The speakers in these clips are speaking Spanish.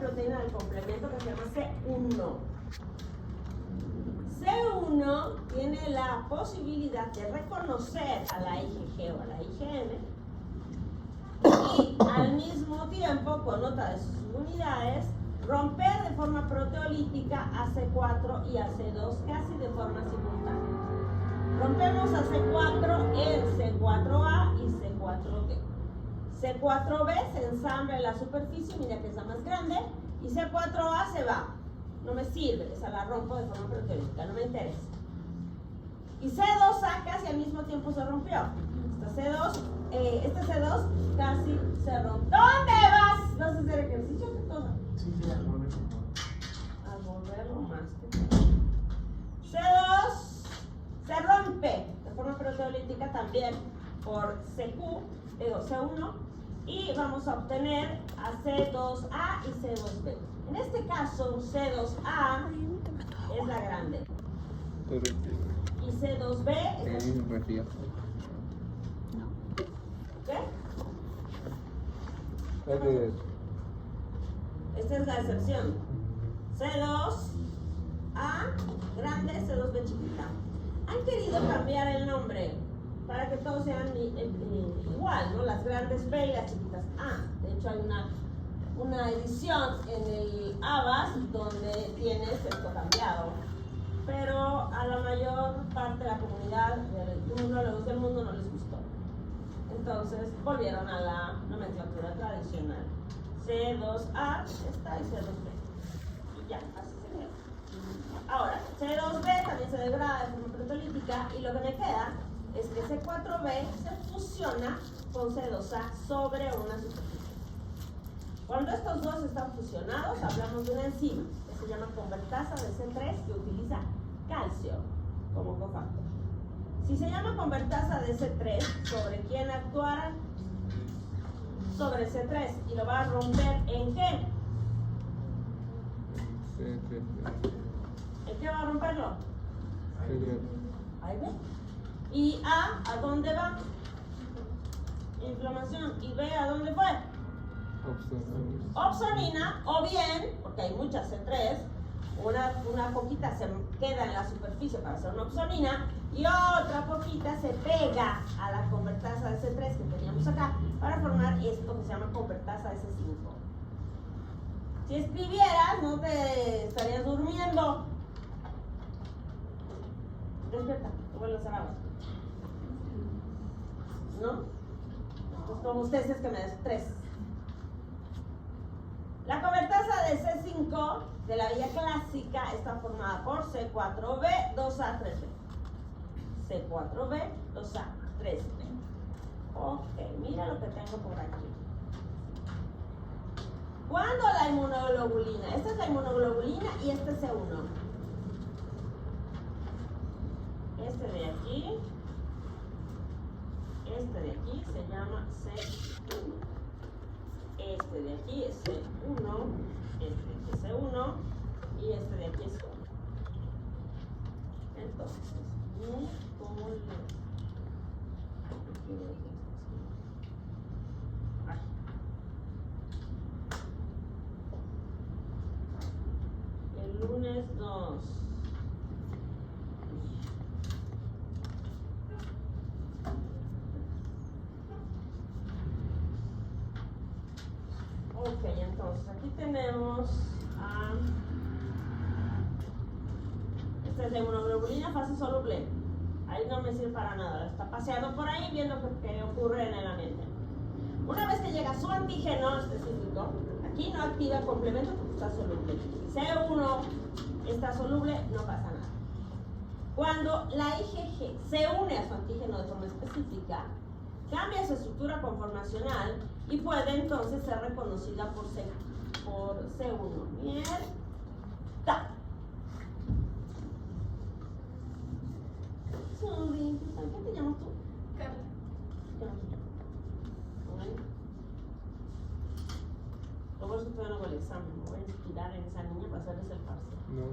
proteína del complemento que se llama C1. C1 tiene la posibilidad de reconocer a la IgG o a la IgM y al mismo tiempo, con otra de sus unidades, romper de forma proteolítica a C4 y a C2 casi de forma simultánea. Rompemos a C4 en C4A y C4B. C4B se ensambla en la superficie, mira que es la más grande, y C4A se va. No me sirve, esa la rompo de forma proteolítica, no me interesa. Y C2A casi al mismo tiempo se rompió. Este C2 casi se rompió. ¿Dónde vas? ¿Vas a hacer ejercicio? ¿Qué cosa? Sí, sí, al volver. A volverlo más. C2 se rompe de forma proteolítica también por C1, y vamos a obtener a C2A y C2B. En este caso, C2A es la grande y C2B es la chiquita. ¿Qué? Esta es la excepción. C2A grande, C2B chiquita. Han querido cambiar el nombre para que todos sean igual, ¿no? Las grandes B y las chiquitas A. De hecho, hay una edición en el ABAS donde tienes esto cambiado. Pero a la mayor parte de la comunidad de inmunólogos del mundo no les gustó. Entonces volvieron a la nomenclatura tradicional. C2A está y C2B. Y ya, así se queda. Ahora, C2B también se degrada de forma proteolítica y lo que me queda es que C4B se fusiona con C2A sobre una superficie. Cuando estos dos están fusionados, hablamos de una enzima que se llama convertasa de C3 que utiliza calcio como cofactor. Si se llama convertasa de C3, ¿sobre quién actuará? Sobre C3. ¿Y lo va a romper en qué? ¿En qué va a romperlo? Ahí ve. ¿Y A dónde va? Inflamación. ¿Y B a dónde fue? Opsonina, o bien, porque hay muchas C3, una poquita se queda en la superficie para hacer una opsonina y otra poquita se pega a la convertasa de C3 que teníamos acá para formar esto que se llama convertasa de C5. Si escribieras, no te estarías durmiendo. Despierta, te vuelvo a hacer agua. ¿No? Pues como ustedes es que me des 3. La convertasa de C5 de la vía clásica está formada por C4B, 2A, 3B. C4B, 2A, 3B. Ok, mira lo que tengo por aquí. ¿Cuándo la inmunoglobulina? Esta es la inmunoglobulina y este es C1. Este de aquí se llama C1. Este de aquí es C1, este es C1 y este de aquí es C1. Entonces, el lunes 2. Ok, entonces aquí tenemos esta es la inmunoglobulina fase soluble. Ahí no me sirve para nada, la está paseando por ahí viendo qué ocurre en el ambiente. Una vez que llega su antígeno específico, aquí no activa el complemento porque está soluble. Si C1 está soluble, no pasa nada. Cuando la IgG se une a su antígeno de forma específica, cambia su estructura conformacional y puede entonces ser reconocida por C1. Mierda. Sorry. ¿Qué te llamas tú? Carla. Luego eso todavía no hago el examen. Me voy a inspirar en esa niña para hacerles el parcial. No.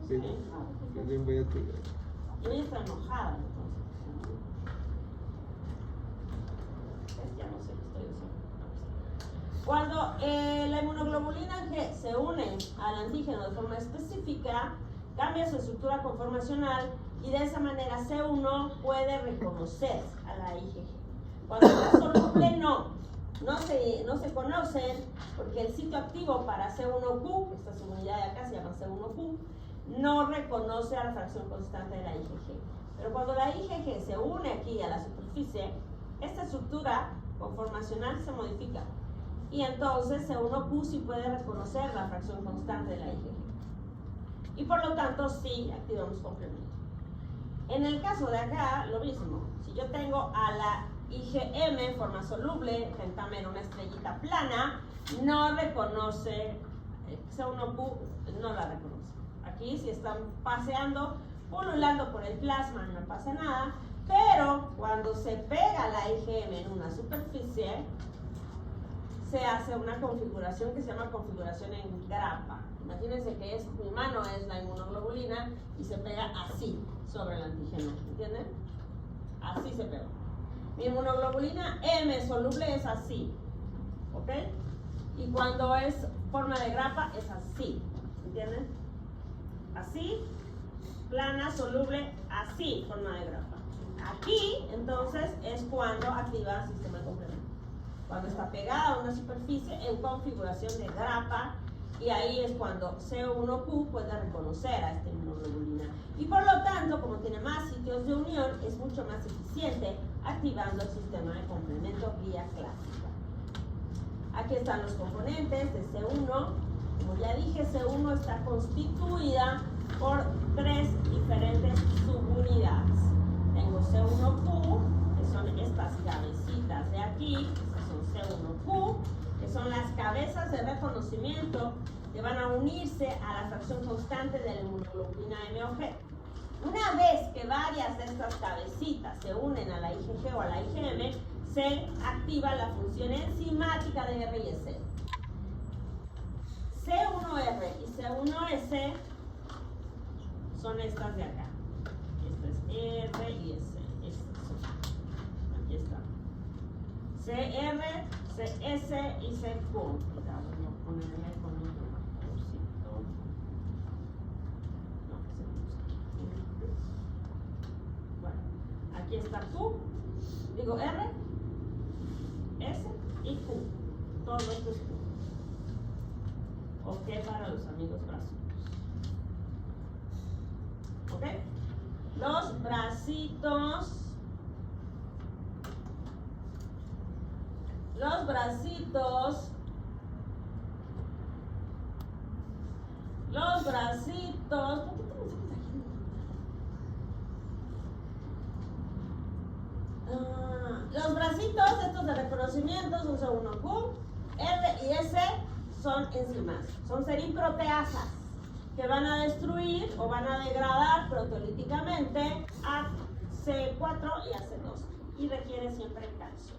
Sí. Yo bien voy a tirar. Y ella está enojada, entonces. Ya no sé qué estoy diciendo. Cuando la al antígeno de forma específica, cambia su estructura conformacional y de esa manera C1 puede reconocer a la IgG. Cuando está soluble, no se conocen porque el sitio activo para C1Q, esta subunidad de acá se llama C1Q, no reconoce a la fracción constante de la IgG. Pero cuando la IgG se une aquí a la superficie, esta estructura conformacional se modifica. Y entonces C1Q sí puede reconocer la fracción constante de la IgG. Y por lo tanto sí activamos complemento. En el caso de acá, lo mismo. Si yo tengo a la IgM en forma soluble, pentámero, una estrellita plana, no reconoce, C1Q no la reconoce. Aquí si están paseando, pululando por el plasma, no pasa nada, pero cuando se pega la IgM en una superficie, se hace una configuración que se llama configuración en grapa. Imagínense que mi mano es la inmunoglobulina y se pega así sobre el antígeno, ¿entienden? Así se pega. Mi inmunoglobulina M soluble es así, ¿ok? Y cuando es forma de grapa es así, ¿entienden? Así, plana, soluble, así, forma de grapa. Aquí, entonces, es cuando activa el sistema de complemento. Cuando está pegada a una superficie en configuración de grapa, y ahí es cuando C1Q puede reconocer a esta inmunoglobulina. Y por lo tanto, como tiene más sitios de unión, es mucho más eficiente activando el sistema de complemento vía clásica. Aquí están los componentes de C1. Como ya dije, C1 está constituida por 3 diferentes subunidades. Tengo C1Q, que son estas cabecitas de aquí, estas son C1Q, que son las cabezas de reconocimiento que van a unirse a la fracción constante de la inmunoglobulina MOG. Una vez que varias de estas cabecitas se unen a la IgG o a la IgM, se activa la función enzimática de R y S. C1R y C1S son estas de acá. Esta es R y S. Estas son. Aquí está. CR, CS y CQ. Voy a ponerle con otro marcadorcito. No, se me gusta. Bueno, aquí está Q. Digo R, S y Q. Todo esto es Q. Ok, para los amigos bracitos. Ok. Los bracitos. Los bracitos. Los bracitos. ¿Por qué tengo ese mensajito? Los bracitos estos de reconocimiento son C1Q, R y S son enzimas, son serimproteasas que van a destruir o van a degradar proteolíticamente a C4 y a C2 y requiere siempre calcio.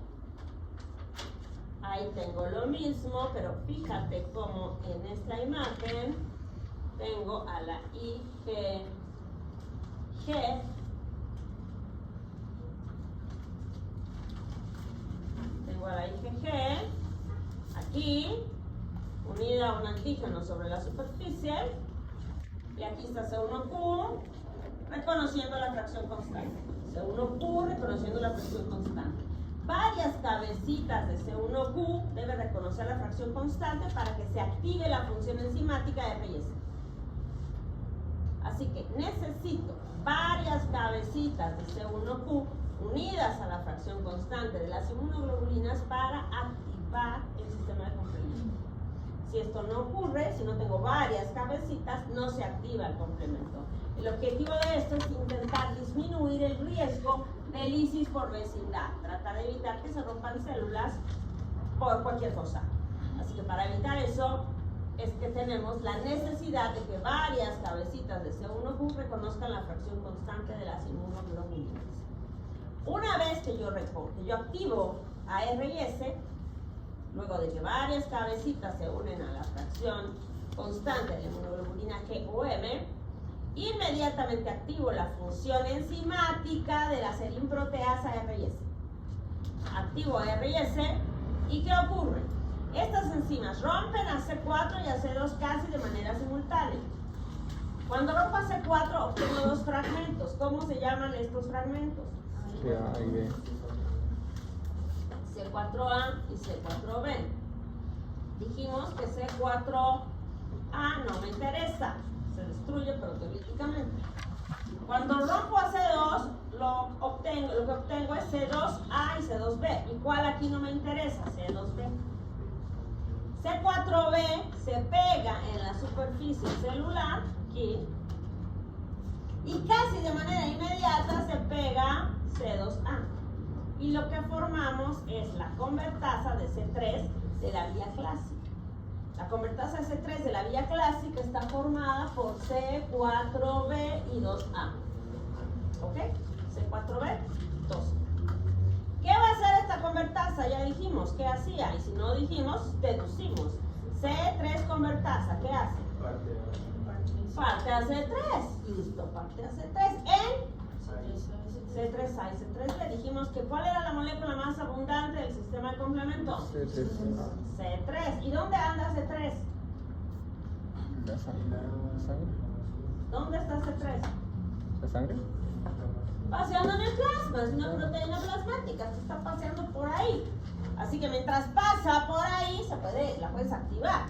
Ahí tengo lo mismo, pero fíjate cómo en esta imagen tengo a la IgG tengo a la IgG aquí unida a un antígeno sobre la superficie y aquí está C1Q reconociendo la fracción constante. C1Q reconociendo la fracción constante. Varias cabecitas de C1Q deben reconocer la fracción constante para que se active la función enzimática de R y S. Así que necesito varias cabecitas de C1Q unidas a la fracción constante de las inmunoglobulinas para activar el sistema de complemento. Si esto no ocurre, si no tengo varias cabecitas, no se activa el complemento. El objetivo de esto es intentar disminuir el riesgo de lisis por vecindad, tratar de evitar que se rompan células por cualquier cosa. Así que para evitar eso es que tenemos la necesidad de que varias cabecitas de C1Q reconozcan la fracción constante de las inmunoglobulinas. Una vez que yo activo a R y S, luego de que varias cabecitas se unen a la fracción constante de la inmunoglobulina G o M, inmediatamente activo la función enzimática de la serimproteasa R y S. Activo R y S, ¿y qué ocurre? Estas enzimas rompen a C4 y a C2 casi de manera simultánea. Cuando rompo a C4 obtengo dos fragmentos. ¿Cómo se llaman estos fragmentos? A y B. C4A y C4B. Dijimos que C4A no me interesa, se destruye proteolíticamente. Cuando rompo a C2, lo que obtengo es C2A y C2B. ¿Y cuál aquí no me interesa? C2B. C4B se pega en la superficie celular, aquí, y casi de manera inmediata se pega C2A. Y lo que formamos es la convertasa de C3 de la vía clásica. La convertasa de C3 de la vía clásica está formada por C4B y 2A. ¿Ok? C4B, 2A. ¿Qué va a hacer esta convertasa? Ya dijimos, ¿qué hacía? Y si no dijimos, deducimos. C3 convertasa, ¿qué hace? Parte a C3. Listo, parte a C3 en C3A y C3B. Dijimos que ¿cuál era la molécula más abundante del sistema de complemento? C3. C3. ¿Y dónde anda C3? La sangre. ¿Dónde está C3? La sangre. Paseando en el plasma, es una proteína plasmática, se está paseando por ahí. Así que mientras pasa por ahí, la puedes activar,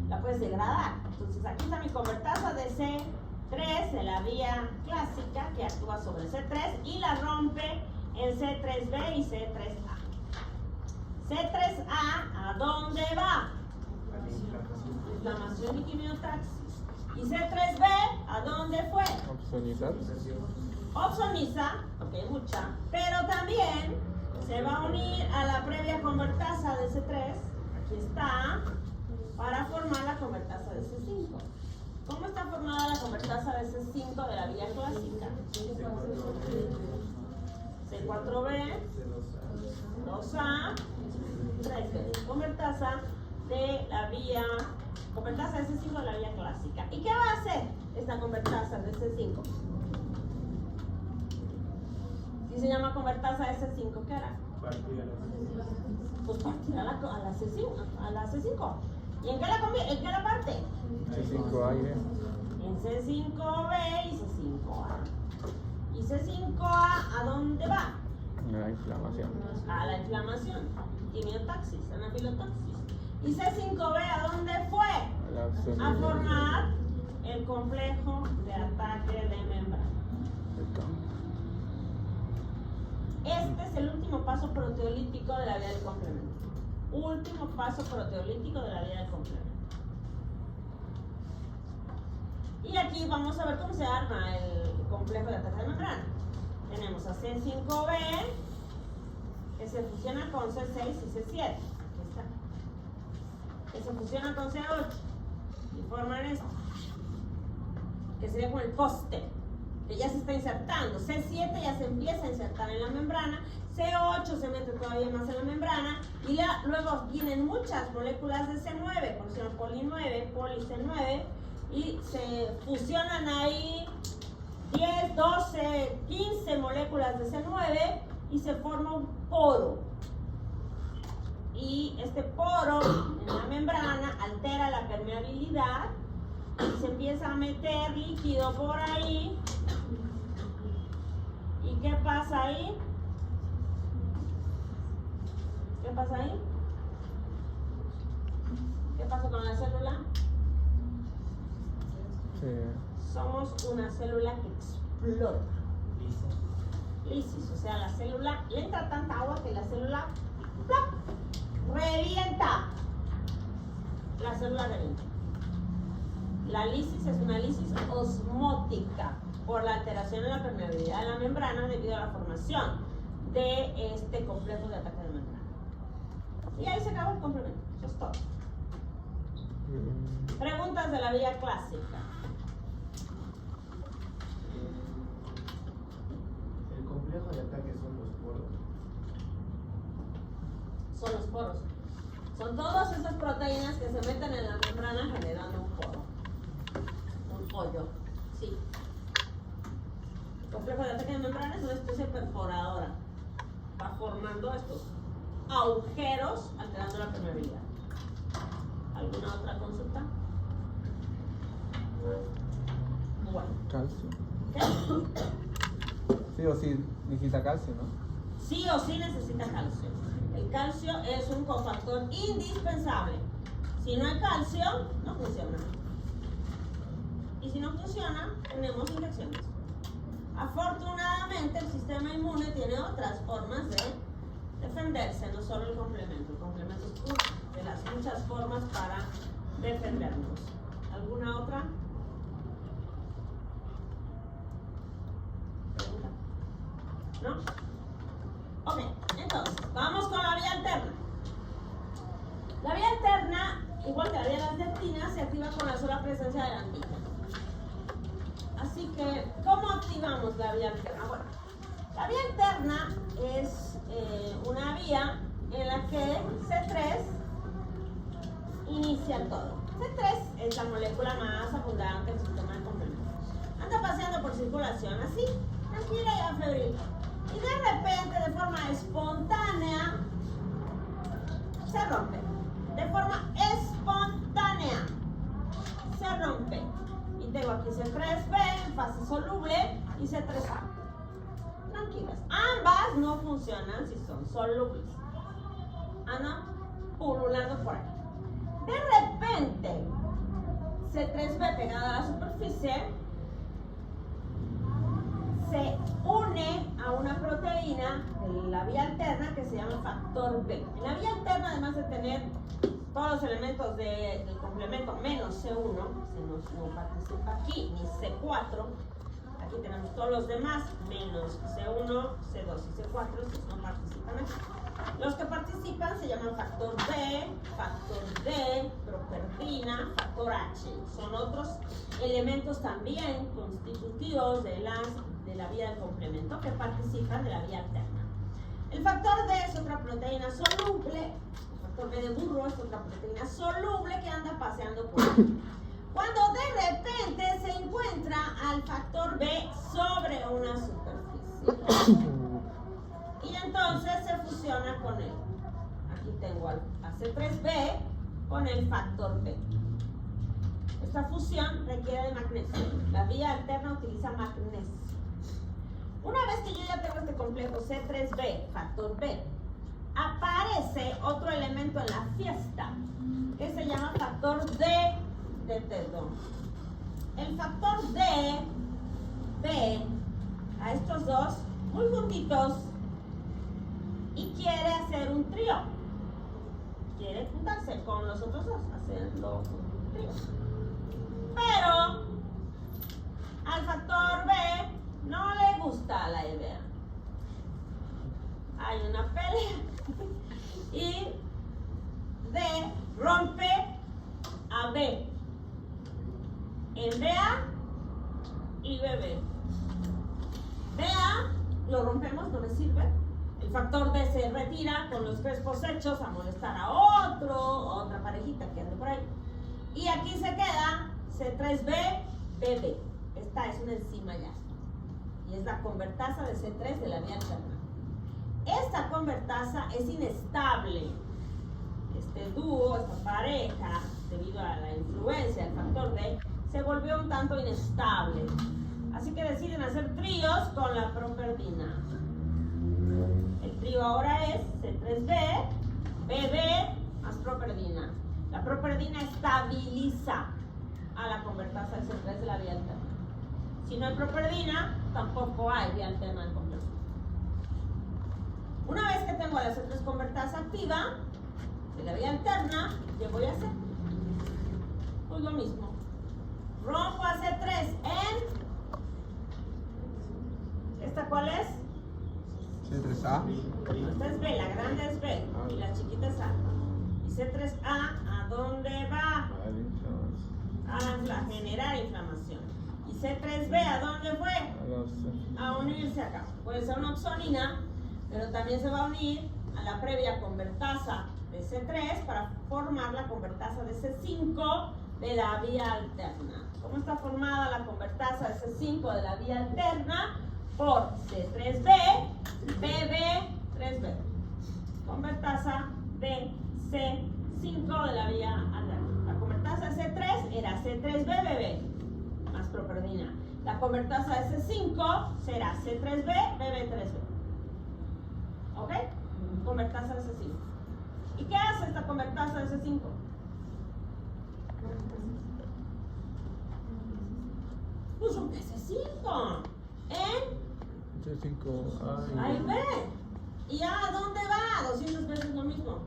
la puedes degradar. Entonces aquí está mi convertasa de C3 de la vía clásica que actúa sobre C3 y la rompe en C3B y C3A. C3A, ¿a dónde va? Inflamación y quimiotaxis. ¿Y C3B, a dónde fue? Opsonizar. Opsoniza, ok, mucha, pero también se va a unir a la previa convertasa de C3, aquí está, para formar la convertasa de C5. ¿Cómo está formada la convertasa de C5 de la vía clásica? C4B, 2A, 3B. Convertasa de C5 de la vía clásica. ¿Y qué va a hacer esta convertasa de C5? Si se llama convertasa de C5, ¿qué hará? Pues partir a la C5. ¿Y en qué la parte? C5A y B. En C5B y C5A. ¿Y C5A a dónde va? La inflamación. A la inflamación, quimiotaxis, anafilotoxis. ¿Y C5B a dónde fue? A formar el complejo de ataque de membrana. Este es el último paso proteolítico de la vía del complemento. Último paso proteolítico de la vía del complemento. Y aquí vamos a ver cómo se arma el complejo de ataque de membrana. Tenemos a C5B, que se fusiona con C6 y C7. Aquí está. Que se fusiona con C8 y forman esto, que sería como el poste, que ya se está insertando. C7 ya se empieza a insertar en la membrana, C8 se mete todavía más en la membrana y luego vienen muchas moléculas de C9, por ejemplo poli 9, poli C9, y se fusionan ahí 10, 12, 15 moléculas de C9 y se forma un poro. Y este poro en la membrana altera la permeabilidad y se empieza a meter líquido por ahí. ¿Y qué pasa ahí? ¿Qué pasa ahí? ¿Qué pasa con la célula? Somos una célula que explota. Lisis, o sea, la célula, le entra tanta agua que la célula ¡plop!, revienta. La célula revienta. La lisis es una lisis osmótica por la alteración en la permeabilidad de la membrana debido a la formación de este complejo de ataque de membrana. Y ahí se acabó el complemento. Eso es todo. Preguntas de la vía clásica. El complejo de ataque son los poros. Son los poros. Son todas esas proteínas que se meten en la membrana generando un poro. Un hoyo. Sí. El complejo de ataque de membrana es una especie perforadora. Va formando estos agujeros alterando la permeabilidad. Calcio. ¿Qué? Sí o sí necesita calcio, ¿no? Sí o sí necesita calcio. El calcio es un cofactor indispensable. Si no hay calcio, no funciona. Y si no funciona, tenemos infecciones. Afortunadamente, el sistema inmune tiene otras formas de defenderse, no solo el complemento. El complemento es una de las muchas formas para defendernos. ¿Alguna otra pregunta? ¿No? Ok, entonces, vamos con la vía alterna. La vía alterna, igual que la vía de las leptinas, se activa con la sola presencia del antígeno. Así que, ¿cómo activamos la vía alterna? Bueno, la vía alterna es una vía en la que C3 inicia todo. C3 es la molécula más abundante del sistema de complemento. Anda paseando por circulación así, tranquila y febril. Y de repente, de forma espontánea, se rompe. De forma espontánea, se rompe. Y tengo aquí C3b en fase soluble y C3a. Tranquilas. Ambas no funcionan si son solubles. Andan pululando por ahí. De repente, C3b pegada a la superficie se une a una proteína de la vía alterna que se llama factor B. En la vía alterna, además de tener todos los elementos del complemento menos C1, no participa aquí, ni C4, aquí tenemos todos los demás, menos C1, C2 y C4, estos no participan aquí. Los que participan se llaman factor B, factor D, properdina, factor H. Son otros elementos también constitutivos de la vía del complemento que participan de la vía alterna. El factor D es otra proteína soluble, el factor B de burro es otra proteína soluble que anda paseando por ahí. Cuando de repente se encuentra al factor B sobre una superficie. Y entonces se fusiona con él. Aquí tengo a C3b con el factor B. Esta fusión requiere de magnesio. La vía alterna utiliza magnesio. Una vez que yo ya tengo este complejo C3b, factor B, aparece otro elemento en la fiesta que se llama factor D de dedo. El factor D ve a estos dos muy juntitos y quiere hacer un trío. Quiere juntarse con los otros dos, hacerlo un trío. Pero al factor B no le gusta la idea. Hay una pelea y D rompe a B en BA y BB. BA lo rompemos, no le sirve. El factor D se retira con los crespos hechos a molestar a otra parejita que ande por ahí. Y aquí se queda C3b, BB. Esta es una enzima ya. Y es la convertasa de C3 de la vía alterna. Esta convertasa es inestable. Este dúo, esta pareja, debido a la influencia del factor D, se volvió un tanto inestable. Así que deciden hacer tríos con la properdina. El trío ahora es C3b, BB más properdina. La properdina estabiliza a la convertasa de C3 de la vía alterna. Si no hay properdina, tampoco hay vía alterna del complejo. Una vez que tengo la C3 convertasa activa de la vía alterna, ¿qué voy a hacer? Pues lo mismo. Rompo a C3 en... ¿Esta cuál es? C3A. Esta es B, la grande es B y la chiquita es A. Y C3A, ¿a dónde va? A generar inflamación. Y C3B, ¿a dónde fue? A unirse acá. Puede ser una oxonina, pero también se va a unir a la previa convertasa de C3 para formar la convertasa de C5 de la vía alterna. ¿Cómo está formada la convertasa de C5 de la vía alterna? Por C3b, BB3b. Convertasa de C5 de la vía alterna. La convertasa de C3 era C3b, BB, más properdina. La convertasa S5 será C3B, BB3B. ¿Ok? Convertasa S5. ¿Y qué hace esta convertasa S5? Pues un S5 en C5. ahí ve. ¿Y a dónde va? 200 veces lo mismo.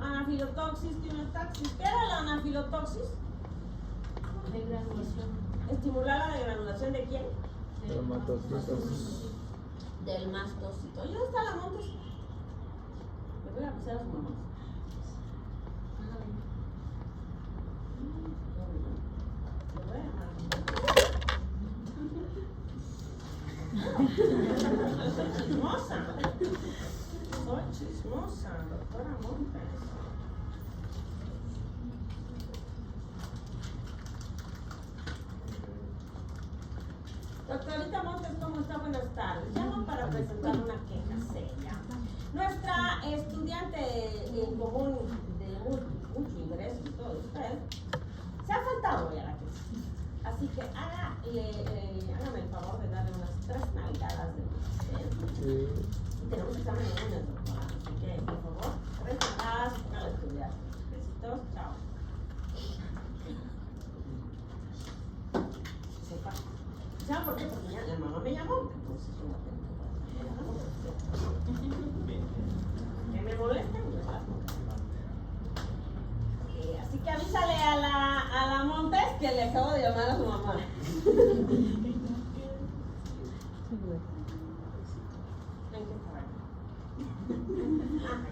Anafilotoxis, tineotaxis. ¿Qué era la anafilotoxis? Estimular la degranulación de quién? Del mastocito. Del mastocito. ¿Y dónde está la montes? Le voy a avisar a su mamá. Le voy a llamar. Soy chismosa. Soy chismosa, doctora Montes. Doctorita Montes, ¿cómo está? Buenas tardes. Llamo para presentar una queja seria. Nuestra estudiante en común de mucho ingreso y todo usted se ha faltado hoy a la clase. Así que hágame el favor de darle unas 3 nalgadas de usted. Y tenemos examen en el doctorado. Así que, por favor, 3 nalgadas para la estudiante. Besitos, chao. Sepa. ¿Saben por qué? Porque ya la mamá me llamó, entonces yo la tengo que me molesta, así que avísale a la Montes que le acabo de llamar a su mamá.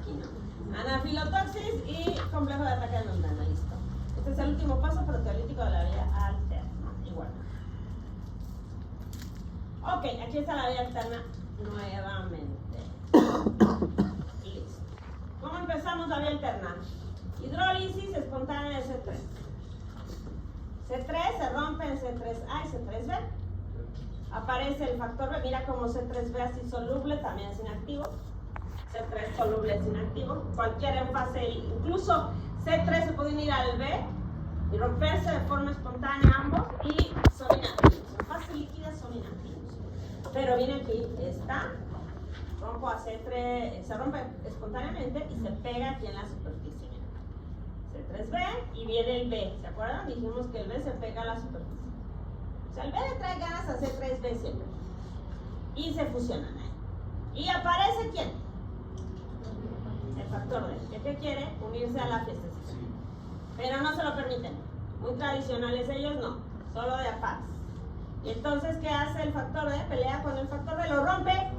Aquí no. Anafilotoxis y complejo de ataque de membrana, listo. Este es el último paso proteolítico de la vía alterna, igual. Ok, aquí está la vía alterna nuevamente. Listo. ¿Cómo empezamos la vía alterna? Hidrólisis espontánea de C3. C3 se rompe en C3A y C3B. Aparece el factor B. Mira como C3B así soluble también es inactivo. C3 soluble es inactivo. Cualquier envase, incluso C3 se puede unir al B y romperse de forma espontánea ambos y son inactivos. En fase líquida son inactivos. Pero viene aquí, está, rompo a C3, se rompe espontáneamente y se pega aquí en la superficie. C3B y viene el B, ¿se acuerdan? Dijimos que el B se pega a la superficie. O sea, el B le trae ganas a C3B siempre. Y se fusionan ahí. ¿Y aparece quién? El factor D, que quiere unirse a la fiestecita. Pero no se lo permiten. Muy tradicionales ellos, no. Solo de aparte. Y entonces, ¿qué hace el factor D? Pelea con el factor D, lo rompe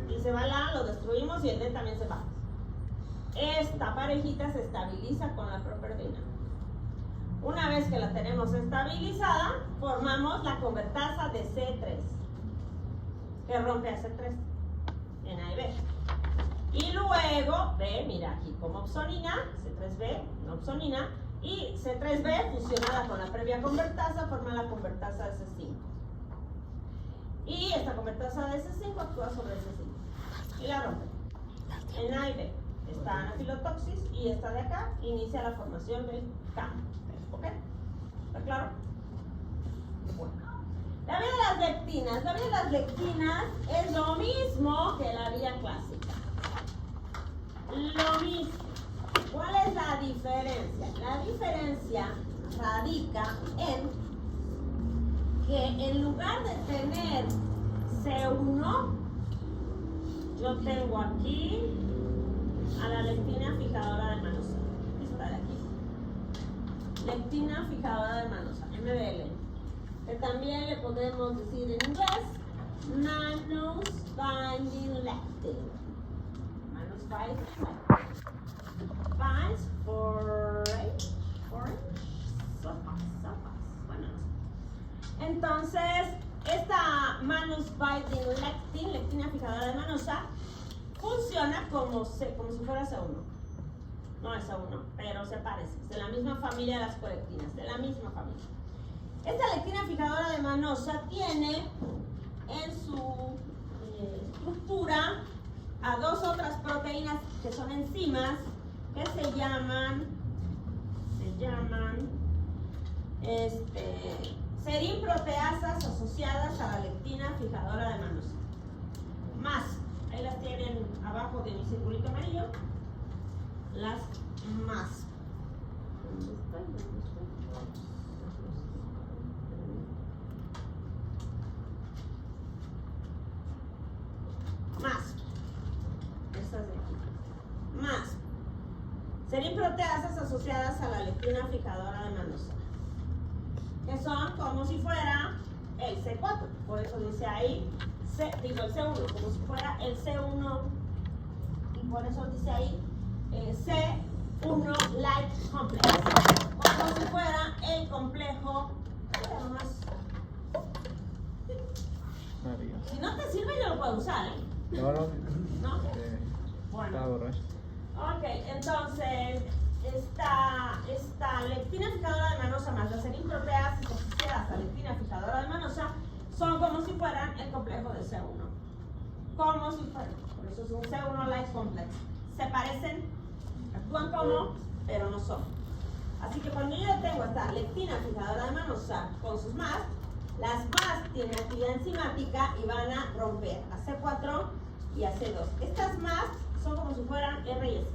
y se va la, lo destruimos y el D también se va. Esta parejita se estabiliza con la properdina. Una vez que la tenemos estabilizada, formamos la convertasa de C3, que rompe a C3 en A y B. Y luego, B, mira aquí como opsonina, C3B, una opsonina, y C3B fusionada con la previa convertasa forma la convertasa de C5. Y esta convertasa de C5 actúa sobre C5 y la rompe. En A y B está anafilotoxis y esta de acá inicia la formación del campo. ¿Ok? ¿Está claro? Bueno. La vía de las lectinas. La vía de las lectinas es lo mismo que la vía clásica. Lo mismo. ¿Cuál es la diferencia? La diferencia radica en que en lugar de tener C1, yo tengo aquí a la lectina fijadora de manosa. Esta de aquí. Lectina fijadora de manosa, MBL. Que también le podemos decir en inglés, Mannose Binding Lectin. Mannose Binding Lectin. Binds for sopas. Bueno, entonces, esta Mannose Binding Lectin, lectina fijadora de manosa, funciona como si fuera C1. No es C1, pero se parece. Es de la misma familia de las colectinas, de la misma familia. Esta lectina fijadora de manosa tiene en su estructura a 2 otras proteínas que son enzimas que se llaman Serin-proteasas asociadas a la lectina fijadora de manos. Más, ahí las tienen abajo de mi circulito amarillo. Las más. ¿Dónde estoy? Más. Estas de aquí. Más. Serin-proteasas asociadas a la lectina fijadora de manosa, que son como si fuera el C4, por eso dice ahí, el C1, como si fuera el C1, y por eso dice ahí C1 Light Complex, como si fuera el complejo. Si no te sirve, yo lo puedo usar, ¿eh? No, no. ¿No? Está Bueno. borracho. Ok, entonces, esta lectina fijadora de manosa más las serin-proteasas asociadas a lectina fijadora de manosa son como si fueran el complejo de C1. Como si fueran, por eso es un C1 Light Complex. Se parecen, actúan como, pero no son. Así que cuando yo tengo esta lectina fijadora de manosa con sus más, las más tienen actividad enzimática y van a romper a C4 y a C2. Estas más son como si fueran R y S.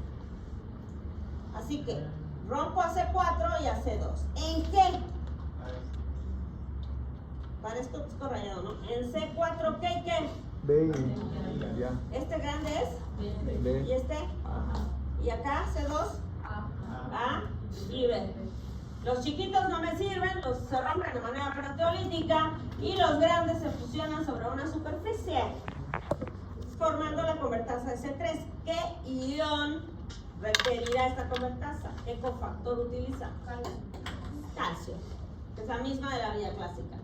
Así que rompo a C4 y a C2. ¿En qué? Para esto es rayado, ¿no? En C4, ¿qué y qué? B y ya. Este grande es B. y este. Y acá C2, A y B. Los chiquitos no me sirven, los se rompen de manera proteolítica y los grandes se fusionan sobre una superficie, formando la convertasa de C3. ¿Qué ion requerirá esta convertasa? ¿Qué cofactor utiliza? Calcio, que es la misma de la vía clásica.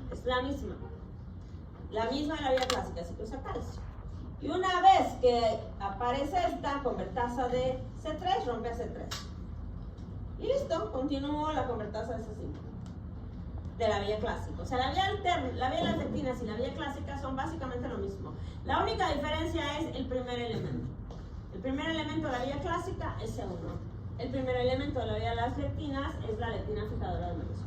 Es la misma. La misma de la vía clásica, así que usa calcio. Y una vez que aparece esta convertasa de C3, rompe a C3. Y listo, continúo la convertasa de C5. De la vía clásica. O sea, la vía alterna, la vía de las lectinas y la vía clásica son básicamente lo mismo. La única diferencia es el primer elemento. El primer elemento de la vía clásica es C1. El primer elemento de la vía de las lectinas es la lectina fijadora de manosa.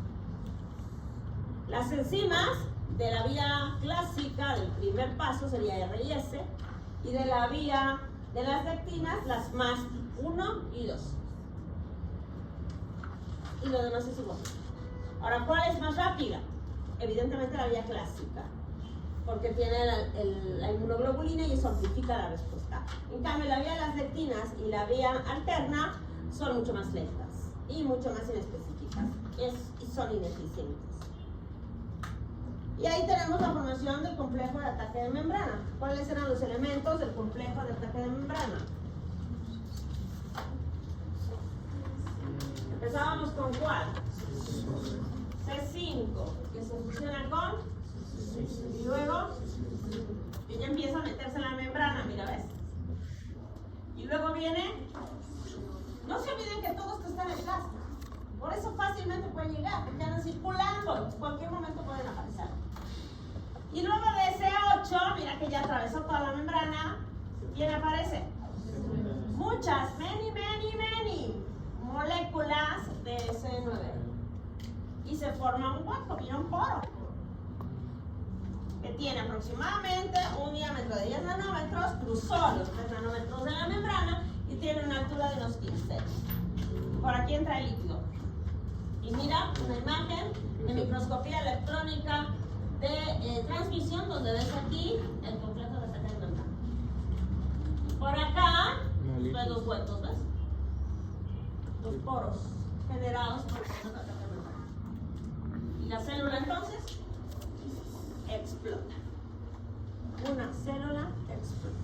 Las enzimas de la vía clásica, del primer paso sería R y S, y de la vía de las lectinas, las más 1 y 2. Y lo demás es igual. Ahora, ¿cuál es más rápida? Evidentemente la vía clásica, porque tiene la inmunoglobulina y eso amplifica la respuesta. En cambio, la vía de las lectinas y la vía alterna son mucho más lentas y mucho más inespecíficas y son ineficientes. Y ahí tenemos la formación del complejo de ataque de membrana. ¿Cuáles eran los elementos del complejo de ataque de membrana? Empezábamos con ¿cuál? C5, que se fusiona con, y luego ella empieza a meterse en la membrana, mira, ¿ves? Y luego viene, no se olviden que todo esto está en el plasma, por eso fácilmente pueden llegar, porque andan circulando, en cualquier momento pueden aparecer. Y luego de C8, mira que ya atravesó toda la membrana, ¿quién aparece? Muchas, many moléculas de C9. Y se forma un hueco, mira, un poro, que tiene aproximadamente un diámetro de 10 nanómetros, cruzó los 3 nanómetros de la membrana y tiene una altura de unos 15. Por aquí entra el líquido. Y mira, una imagen de microscopía electrónica de transmisión, donde ves aquí el complejo de ataque de membrana. Por acá, ves los huecos, ¿ves? Los poros generados por el complejo de ataque de membrana. Y la célula entonces explota. Una célula explota.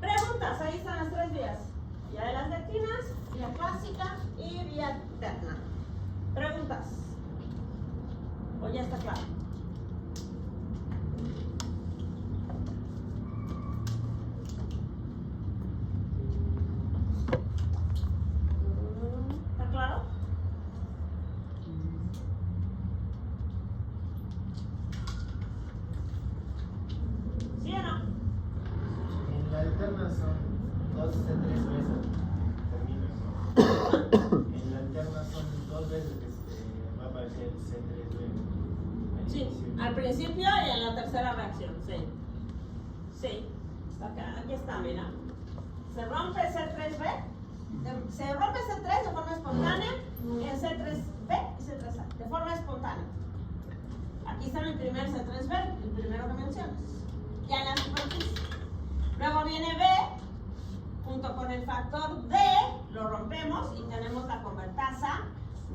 Preguntas, ahí están las 3 vías. Vía de las lectinas, vía clásica y vía alterna. Preguntas. ¿O ya está claro? ¿Está claro? ¿Sí o no? En la alterna son 2 C3 veces terminan, ¿no? En la alterna son 2 veces el C3B. Sí, al principio y en la tercera reacción, sí. Sí, acá, aquí está, mira. Se rompe C3B, se rompe C3 de forma espontánea en C3B y C3A, de forma espontánea. Aquí está mi primer C3B, el primero que mencionas, ya en la superficie. Luego viene B, junto con el factor D, lo rompemos y tenemos la convertasa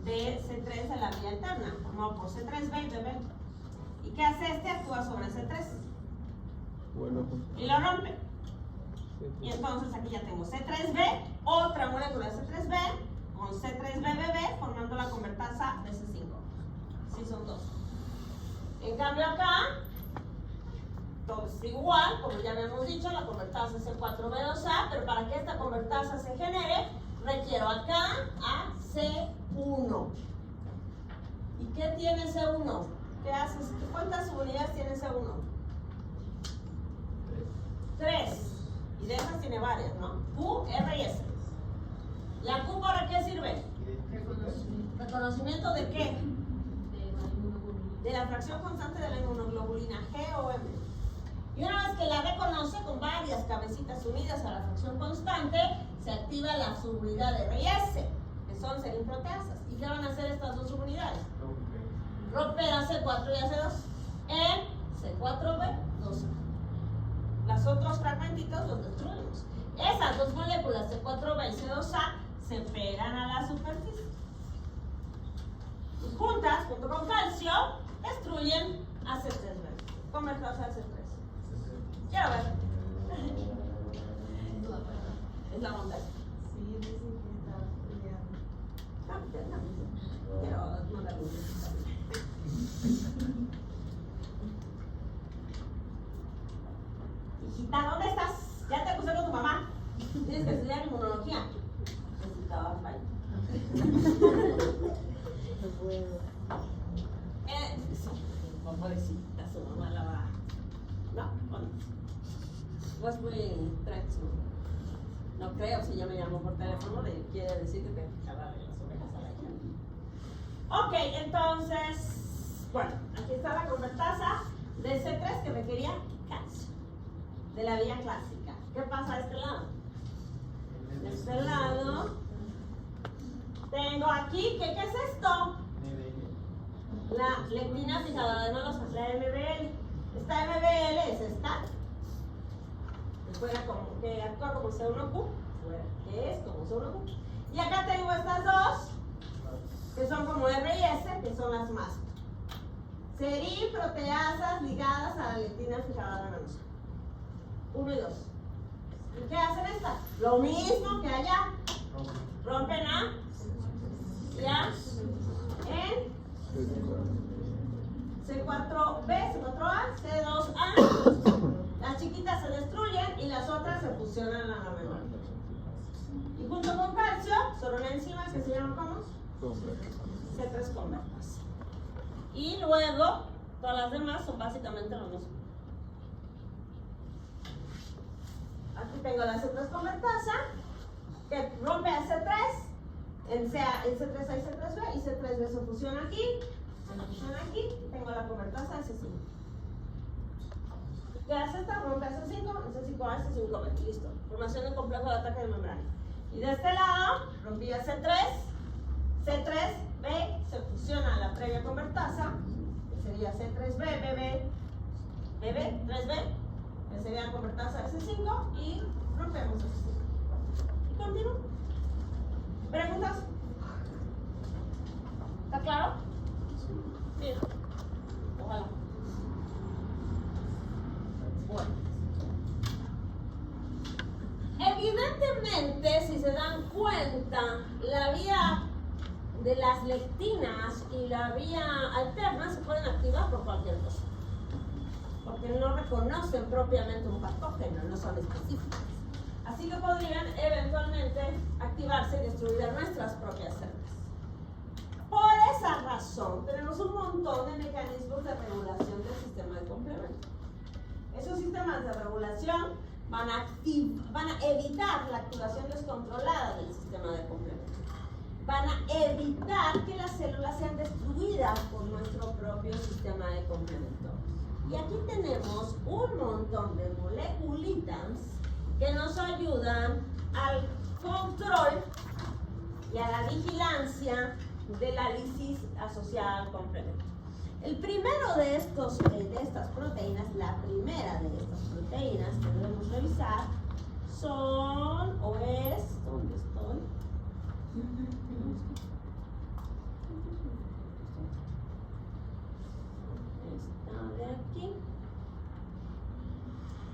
de C3 de la vía alterna, formado por C3B y BB. ¿Y qué hace este? Actúa sobre C3 y lo rompe. Y entonces aquí ya tengo C3B, otra molécula de C3B, con C3BBB, formando la convertasa de C5. Sí, son dos. En cambio acá, todo es igual, como ya habíamos dicho, la convertasa es C4B2A, pero para que esta convertasa se genere, requiero acá a C1. ¿Y qué tiene C1? ¿Qué haces? ¿Cuántas unidades tiene C1? 3. Y de esas tiene varias, ¿no? Q, R y S. ¿La Q para qué sirve? ¿Reconocimiento de qué? De la fracción constante de la inmunoglobulina, G o M. Y una vez que la reconoce con varias cabecitas unidas a la fracción constante, se activa la subunidad R y S, que son serinproteasas. ¿Y qué van a hacer estas dos subunidades? Romper a C4 y a C2 en C4B2A. Los otros fragmentitos los destruimos. Esas dos moléculas C4B y C2A se pegan a la superficie. Y juntas, junto con calcio, destruyen a C3B. Convertirse a C3. Quiero ver. ¿Es la onda? Sí, dicen que está peleando. Pero no la gusta. Hijita, ¿dónde estás? Ya te acusé con tu mamá. Tienes que estudiar inmunología. Necesitaba fallo. Pobrecita, su mamá la va. No, bueno. Pues muy tranquilo. No creo, si ya me llamó por teléfono, le quiere decir que te jalarle las orejas a la hija. Ok, entonces, bueno, aquí está la convertasa de C3 que requería calcio, de la vía clásica. ¿Qué pasa a este lado? De este lado, tengo aquí, ¿qué es esto? La lectina fijadora de nodos, la MBL. Esta MBL es esta. Fuera como que actúa como C1Q, que es como C1Q. Y acá tengo estas dos, que son como R y S, que son las más. Serinproteasas ligadas a la lectina fijadora venosa. 1 y 2. ¿Y qué hacen estas? Lo mismo que allá. Rompen a ya en C4B, C4A, C2A. Las chiquitas se destruyen y las otras se fusionan a la menor. Y junto con calcio, son una enzima que se llama ¿cómo? C3 convertasa. Y luego, todas las demás son básicamente lo mismo. Aquí tengo la C3 convertasa, que rompe a C3, en C3 hay C3B y C3B se fusiona aquí, tengo la convertasa de C5. ¿Qué hace esta? Rompe a C5, en C5A, C5B, listo. Formación del complejo de ataque de membrana. Y de este lado, rompí a C3, C3B se fusiona a la previa convertasa, que sería C3B, BB, 3B, que sería la convertasa de C5, y rompemos a C5. ¿Y continúo? ¿Preguntas? ¿Está claro? Sí. Ojalá. Bueno. Evidentemente, si se dan cuenta, la vía de las lectinas y la vía alterna se pueden activar por cualquier cosa, porque no reconocen propiamente un patógeno, no son específicas. Así que podrían eventualmente activarse y destruir nuestras propias células. Por esa razón, tenemos un montón de mecanismos de regulación del sistema de complemento. Esos sistemas de regulación van a evitar la activación descontrolada del sistema de complemento. Van a evitar que las células sean destruidas por nuestro propio sistema de complementos. Y aquí tenemos un montón de moleculitas que nos ayudan al control y a la vigilancia de la lisis asociada al complemento. El primero de estas proteínas, la primera de estas proteínas que debemos revisar son, o es, ¿dónde estoy? Esta de aquí,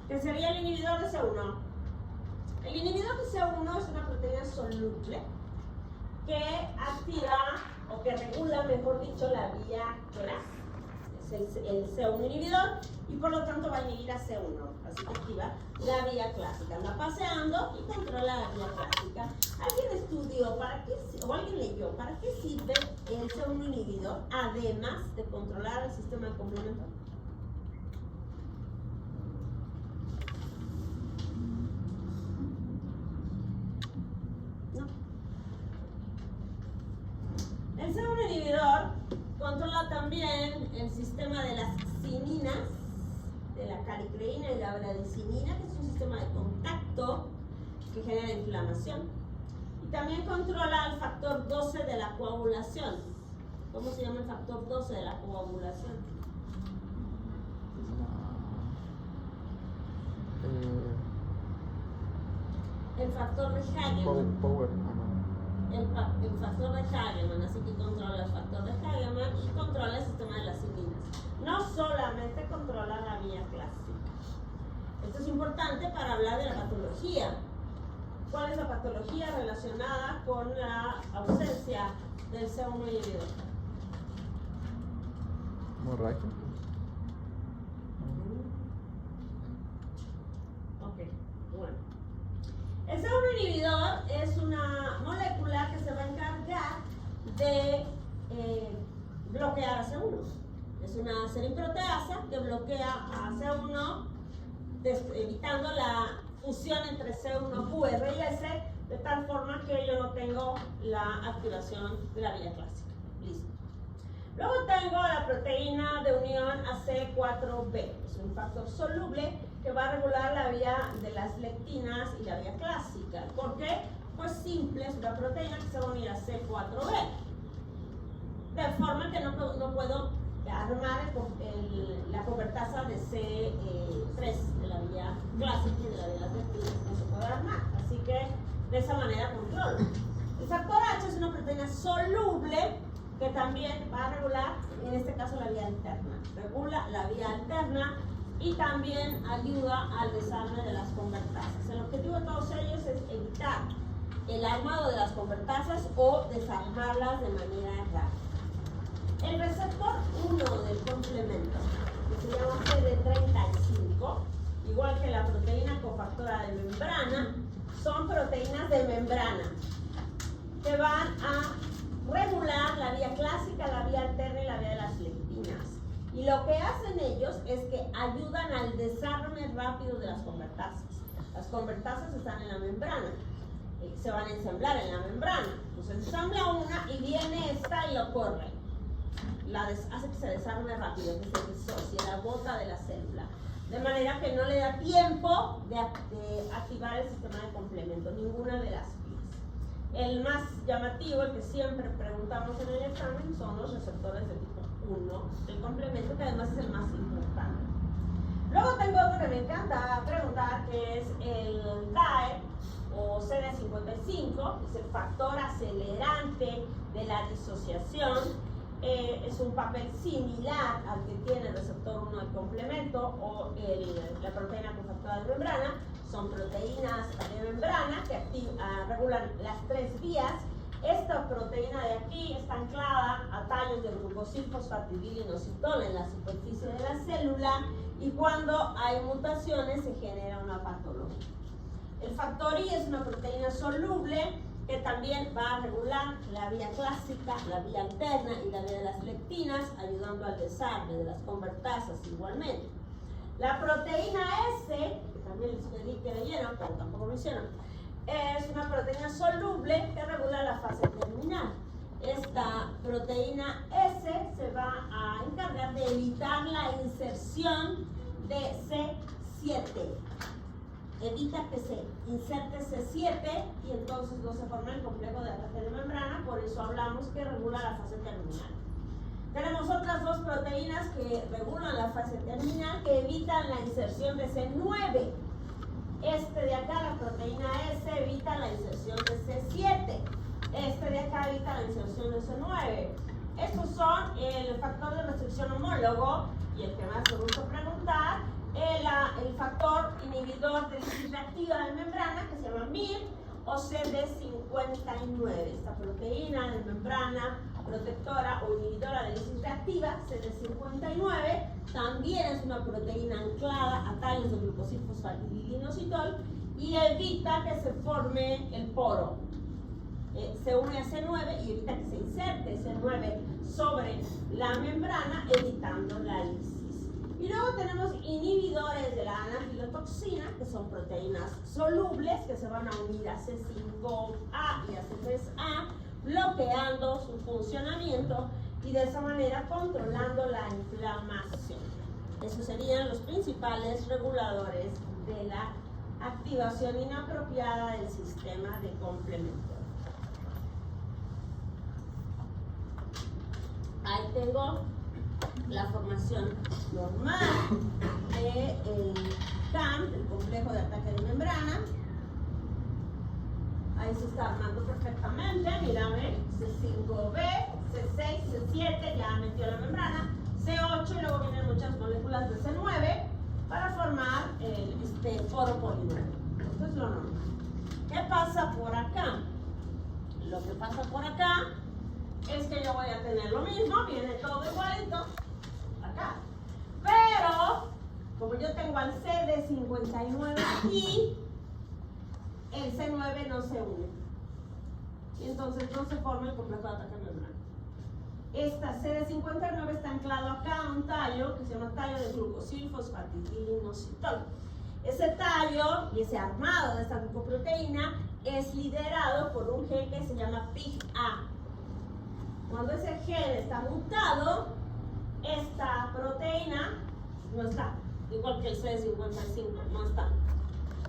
que sería el inhibidor de C1. El inhibidor de C1 es una proteína soluble que activa o que regula, mejor dicho, la vía clásica. Es el C1 inhibidor y por lo tanto va a inhibir a C1. Así que activa la vía clásica. Anda paseando y controla la vía clásica. ¿Alguien estudió para qué, o alguien leyó para qué sirve el C1 inhibidor además de controlar el sistema de complemento? El C1 inhibidor controla también el sistema de las cininas, de la calicreína y la bradicininina, que es un sistema de contacto que genera inflamación. Y también controla el factor 12 de la coagulación. ¿Cómo se llama el factor 12 de la coagulación? El factor de Hagemann. El factor de Hagemann, así que controla el factor de Hagemann y controla el sistema de las cininas. No solamente controla la vía clásica. Esto es importante para hablar de la patología. ¿Cuál es la patología relacionada con la ausencia del C1 inhibidor? Hemorragia. Ok, bueno. El C1 inhibidor es una molécula que se va a encargar de bloquear a C1. Es una serinproteasa que bloquea a C1, evitando la fusión entre C1Q, R y S, de tal forma que yo no tengo la activación de la vía clásica. Listo. Luego tengo la proteína de unión AC4B. Es un factor soluble que va a regular la vía de las lectinas y la vía clásica. ¿Por qué? Pues simple, es una proteína que se va a unir a C4B. De forma que no puedo armar la convertasa de C3 de la vía clásica y de la vía de las lectinas. No se puede armar. Así que de esa manera controlo. El factor H es una proteína soluble que también va a regular, en este caso, la vía alterna. Regula la vía alterna y también ayuda al desarme de las convertasas. El objetivo de todos ellos es evitar el armado de las convertasas o desarmarlas de manera rápida. El receptor 1 del complemento, que se llama CD35, igual que la proteína cofactora de membrana, son proteínas de membrana que van a regular la vía clásica, la vía alterna y la vía de las lectinas. Y lo que hacen ellos es que ayudan al desarme rápido de las convertasas. Las convertasas están en la membrana, se van a ensamblar en la membrana. Entonces ensambla una y viene esta y lo corre. Hace que se desarme rápido, que se disocie, la bota de la célula. De manera que no le da tiempo de activar el sistema de complemento, ninguna de las vías. El más llamativo, el que siempre preguntamos en el examen, son los receptores de tipo 1 del complemento, que además es el más importante. Luego tengo otro que me encanta preguntar, que es el DAE o CD55, es el factor acelerante de la disociación. Es un papel similar al que tiene el receptor 1 del complemento o la proteína cofactora de membrana. Son proteínas de membrana que regulan las tres vías. Esta proteína de aquí está anclada a tallos del glucosilfosfatidilinositol en la superficie de la célula y cuando hay mutaciones se genera una patología. El factor I es una proteína soluble que también va a regular la vía clásica, la vía alterna y la vía de las lectinas, ayudando al desarme de las convertasas igualmente. La proteína S, que también les pedí que leyeran, pero tampoco lo hicieron, es una proteína soluble que regula la fase terminal. proteína S se va a encargar de evitar la inserción de C7. Evita que se inserte C7 y entonces no se forma el complejo de ataque de membrana, por eso hablamos que regula la fase terminal. Tenemos otras dos proteínas que regulan la fase terminal que evitan la inserción de C9. Este de acá, la proteína S, evita la inserción de C7. Este de acá evita la inserción de C9. Estos son el factor de restricción homólogo y el que más me gusta preguntar, el factor inhibidor de lisis reactiva de membrana que se llama MIR o CD59. Esta proteína de membrana protectora o inhibidora de lisis reactiva, CD59, también es una proteína anclada a tallos de glucosilfosfatidilinositol y evita que se forme el poro. Se une a C9 y evita que se inserte C9 sobre la membrana, evitando la lisis. Y luego tenemos inhibidores de la anafilotoxina, que son proteínas solubles que se van a unir a C5A y a C3A, bloqueando su funcionamiento y de esa manera controlando la inflamación. Esos serían los principales reguladores de la activación inapropiada del sistema de complemento. Ahí tengo la formación normal del CAM, el complejo de ataque de membrana. Ahí se está armando perfectamente, mírame, C5B, C6, C7, ya metió la membrana, C8 y luego vienen muchas moléculas de C9 para formar este poro polinucleado. Esto es lo normal. ¿Qué pasa por acá? Lo que pasa por acá es que yo voy a tener lo mismo, viene todo igualito acá. Pero, como yo tengo al CD59 aquí, el C9 no se une. Y entonces no se forma el complejo de ataque de membrana. Esta CD59 está anclado acá a un tallo que se llama tallo de glucosilfosfatidilinositol. Ese tallo y ese armado de esta glucoproteína es liderado por un gen que se llama PIG-A. Cuando ese gen está mutado, esta proteína no está, igual que el CD55, no está.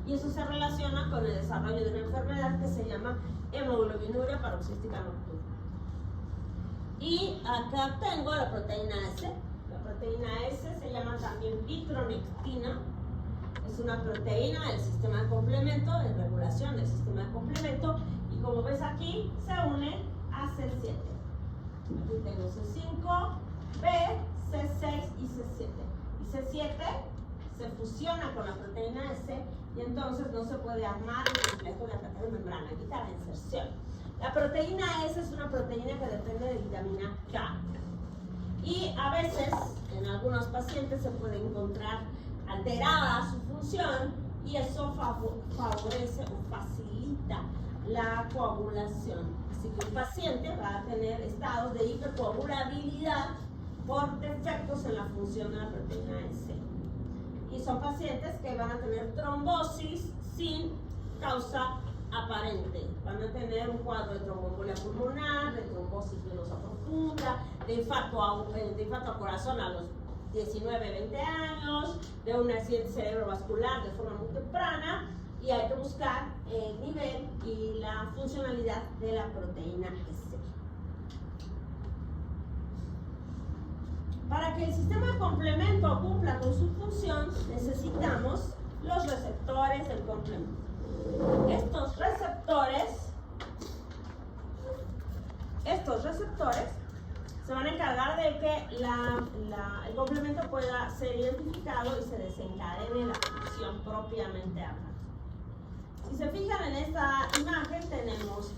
Y eso se relaciona con el desarrollo de una enfermedad que se llama hemoglobinuria paroxística nocturna. Y acá tengo la proteína S. La proteína S se llama también vitronectina. Es una proteína del sistema de complemento, de regulación del sistema de complemento. Y como ves aquí, se une a C7. Aquí tengo C5, B, C6 y C7. Y C7 se fusiona con la proteína S y entonces no se puede armar el complejo de ataque de membrana, evita la inserción. La proteína S es una proteína que depende de vitamina K. Y a veces, en algunos pacientes, se puede encontrar alterada su función y eso favorece o facilita la coagulación. Así que el paciente va a tener estados de hipercoagulabilidad por defectos en la función de la proteína S. Y son pacientes que van a tener trombosis sin causa aparente. Van a tener un cuadro de tromboembolia pulmonar, de trombosis venosa profunda, de infarto a corazón a los 19, 20 años, de un accidente cerebrovascular de forma muy temprana, y hay que buscar el nivel y la funcionalidad de la proteína S. Para que el sistema de complemento cumpla con su función, necesitamos los receptores del complemento. Estos receptores se van a encargar de que el complemento pueda ser identificado y se desencadene la función propiamente hablada. Si se fijan en esta imagen, tenemos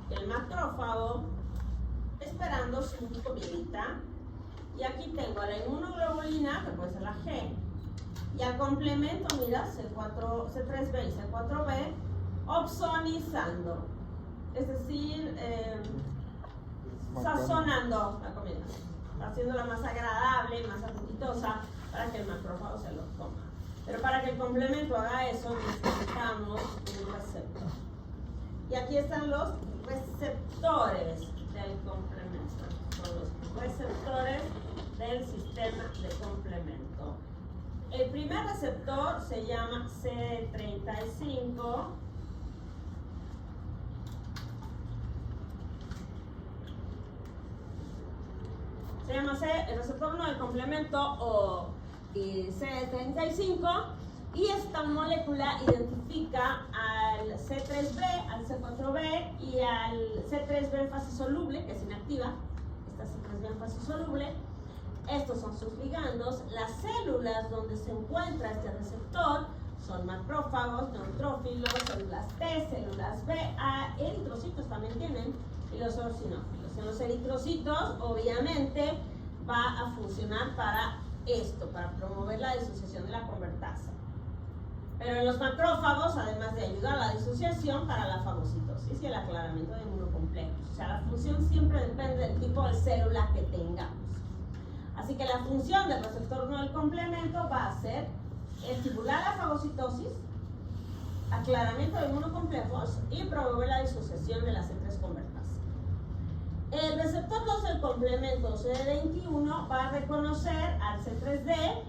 el macrófago esperando su comidita. Y aquí tengo a la inmunoglobulina, que puede ser la G, y al complemento, mira, C3b y C4b, opsonizando, es decir, sazonando la comida, haciéndola más agradable, más apetitosa, para que el macrófago se lo coma. Pero para que el complemento haga eso, necesitamos un receptor. Y aquí están los receptores. del complemento. Son los receptores del sistema de complemento. El primer receptor se llama CD35. Se llama el receptor 1 del complemento o CD35, y esta molécula identifica al C3b, al C4b y al C3b en fase soluble, que es inactiva. Esta C3b en fase soluble. Estos son sus ligandos. Las células donde se encuentra este receptor son macrófagos, neutrófilos, células T, células B, A, eritrocitos también tienen, y los eosinófilos. En los eritrocitos, obviamente, va a funcionar para esto, para promover la disociación de la convertasa. Pero en los macrófagos, además de ayudar a la disociación, para la fagocitosis y el aclaramiento de inmunocomplejos. O sea, la función siempre depende del tipo de célula que tengamos. Así que la función del receptor 1 del complemento va a ser estimular la fagocitosis, aclaramiento de inmunocomplejos y promover la disociación de las C3 convertasa. El receptor 2 del complemento CD21 va a reconocer al C3D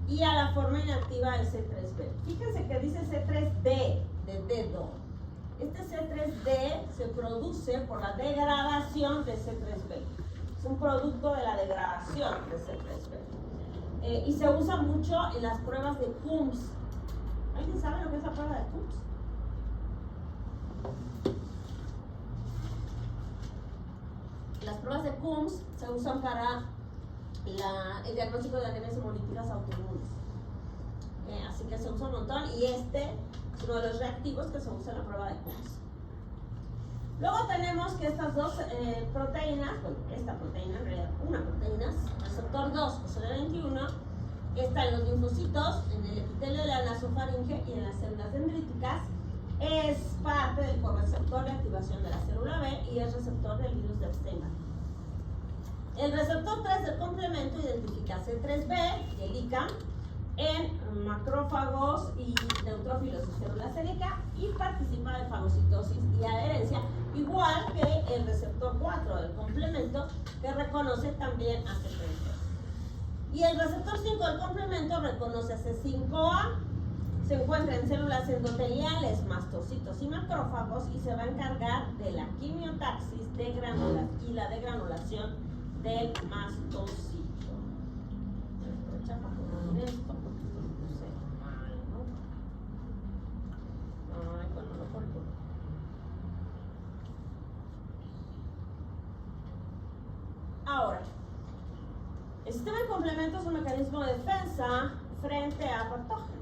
y a la forma inactiva del C3B. Fíjense que dice C3D de dedo. Este C3D se produce por la degradación de C3B. Es un producto de la degradación de C3B. Y se usa mucho en las pruebas de Coombs. ¿Alguien sabe lo que es la prueba de Coombs? Las pruebas de Coombs se usan para el diagnóstico de anemias hemolíticas autoinmunes. Así que se usa un montón, y este es uno de los reactivos que se usa en la prueba de Coombs. Luego tenemos que estas dos proteínas, bueno, esta proteína, en realidad una proteína, receptor 2 o CD21, está en los linfocitos, en el epitelio de la nasofaringe y en las células dendríticas. Es parte del correceptor de activación de la célula B y es receptor del virus de Epstein-Barr. El receptor 3 del complemento identifica C3b, el ICAM, en macrófagos y neutrófilos y células sérica, y participa de fagocitosis y adherencia, igual que el receptor 4 del complemento, que reconoce también a C3b. Y el receptor 5 del complemento reconoce a C5a, se encuentra en células endoteliales, mastocitos y macrófagos, y se va a encargar de la quimiotaxis y la degranulación del mastocito. Aprovecha para poner esto porque lo puse mal, ¿no? Ay, bueno, lo corto. Ahora, el sistema de complemento es un mecanismo de defensa frente a patógenos.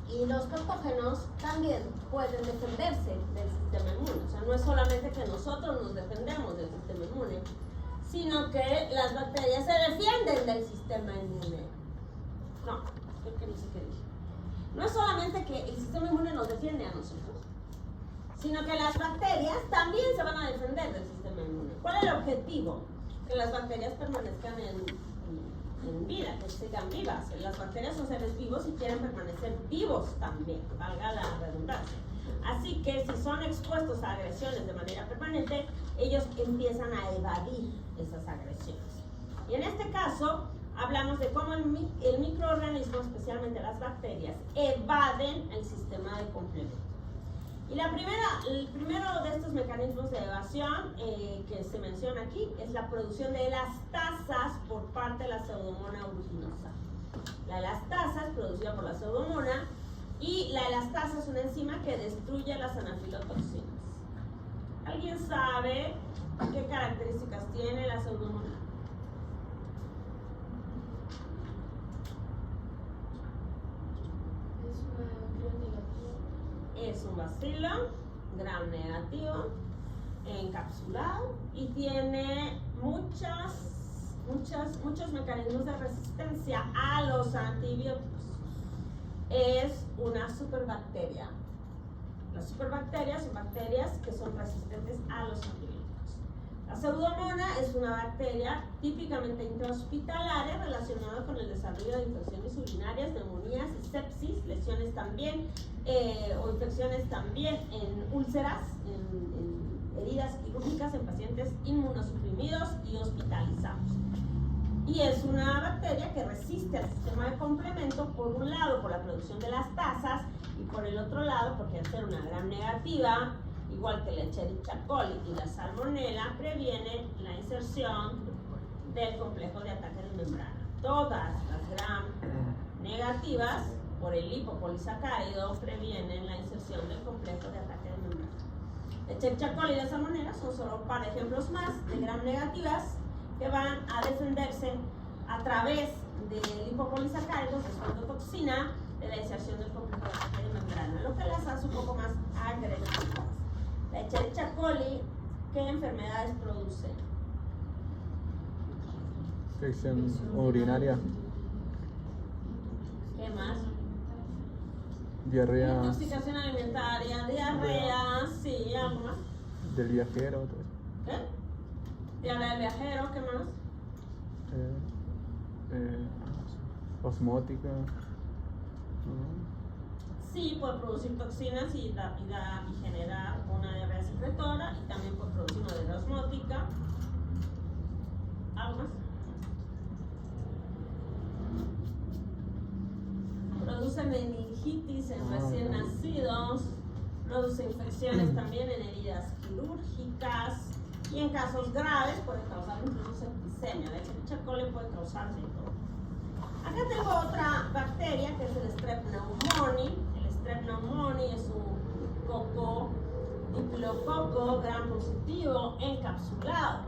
Y los patógenos también pueden defenderse del sistema inmune. O sea, no es solamente que nosotros nos defendemos del sistema inmune, sino que las bacterias se defienden del sistema inmune. No, ¿qué dice? No es solamente que el sistema inmune nos defiende a nosotros, sino que las bacterias también se van a defender del sistema inmune. ¿Cuál es el objetivo? Que las bacterias permanezcan en vida, que sigan vivas. Las bacterias son seres vivos y quieren permanecer vivos también, valga la redundancia. Así que si son expuestos a agresiones de manera permanente, ellos empiezan a evadir esas agresiones. Y en este caso, hablamos de cómo el microorganismo, especialmente las bacterias, evaden el sistema de complemento. Y el primero de estos mecanismos de evasión que se menciona aquí es la producción de elastasas por parte de la pseudomona aeruginosa. La elastasa es producida por la pseudomona, y la elastasa es una enzima que destruye las anafilotoxinas. ¿Alguien sabe qué características tiene la pseudomona? Es un bacilo gram negativo encapsulado y tiene muchos mecanismos de resistencia a los antibióticos. Es una superbacteria. Las superbacterias son bacterias que son resistentes a los antibióticos. La pseudomona es una bacteria típicamente intrahospitalaria relacionada con el desarrollo de infecciones urinarias, neumonías y sepsis, lesiones también, o infecciones también en úlceras, en heridas quirúrgicas negativas en pacientes inmunosuprimidos y hospitalizados. Y es una bacteria que resiste al sistema de complemento, por un lado por la producción de las tasas y por el otro lado porque al ser una gram negativa, igual que la Escherichia coli y la salmonella, previene la inserción del complejo de ataque de membrana. Todas las gram negativas por el lipopolisacárido previenen la inserción del complejo de ataque de membrana. La Escherichia coli y la salmonella son solo un par de ejemplos más de gram negativas que van a defenderse a través de lipopolisacáridos, de toxina, de la inserción del complejo de ataque de membrana, lo que las hace un poco más agresivas. La Escherichia coli, ¿qué enfermedades produce? Infección urinaria, ¿Qué más? diarrea Intoxicación alimentaria, diarrea, sí, algo más. del viajero, todo eso. ¿Qué? Diarrea del viajero, ¿qué más? Osmótica. Sí, puede producir toxinas y generar una diarrea secretora, y también puede producir una diarrea osmótica. ¿Algo más? Produce meningitis en recién nacidos, produce infecciones también en heridas quirúrgicas y en casos graves puede causar incluso septicemia. La Escherichia coli puede causar de todo. Acá tengo otra bacteria que es el Strep pneumoniae. El Strep pneumoniae es un coco, dipilococo gram positivo encapsulado.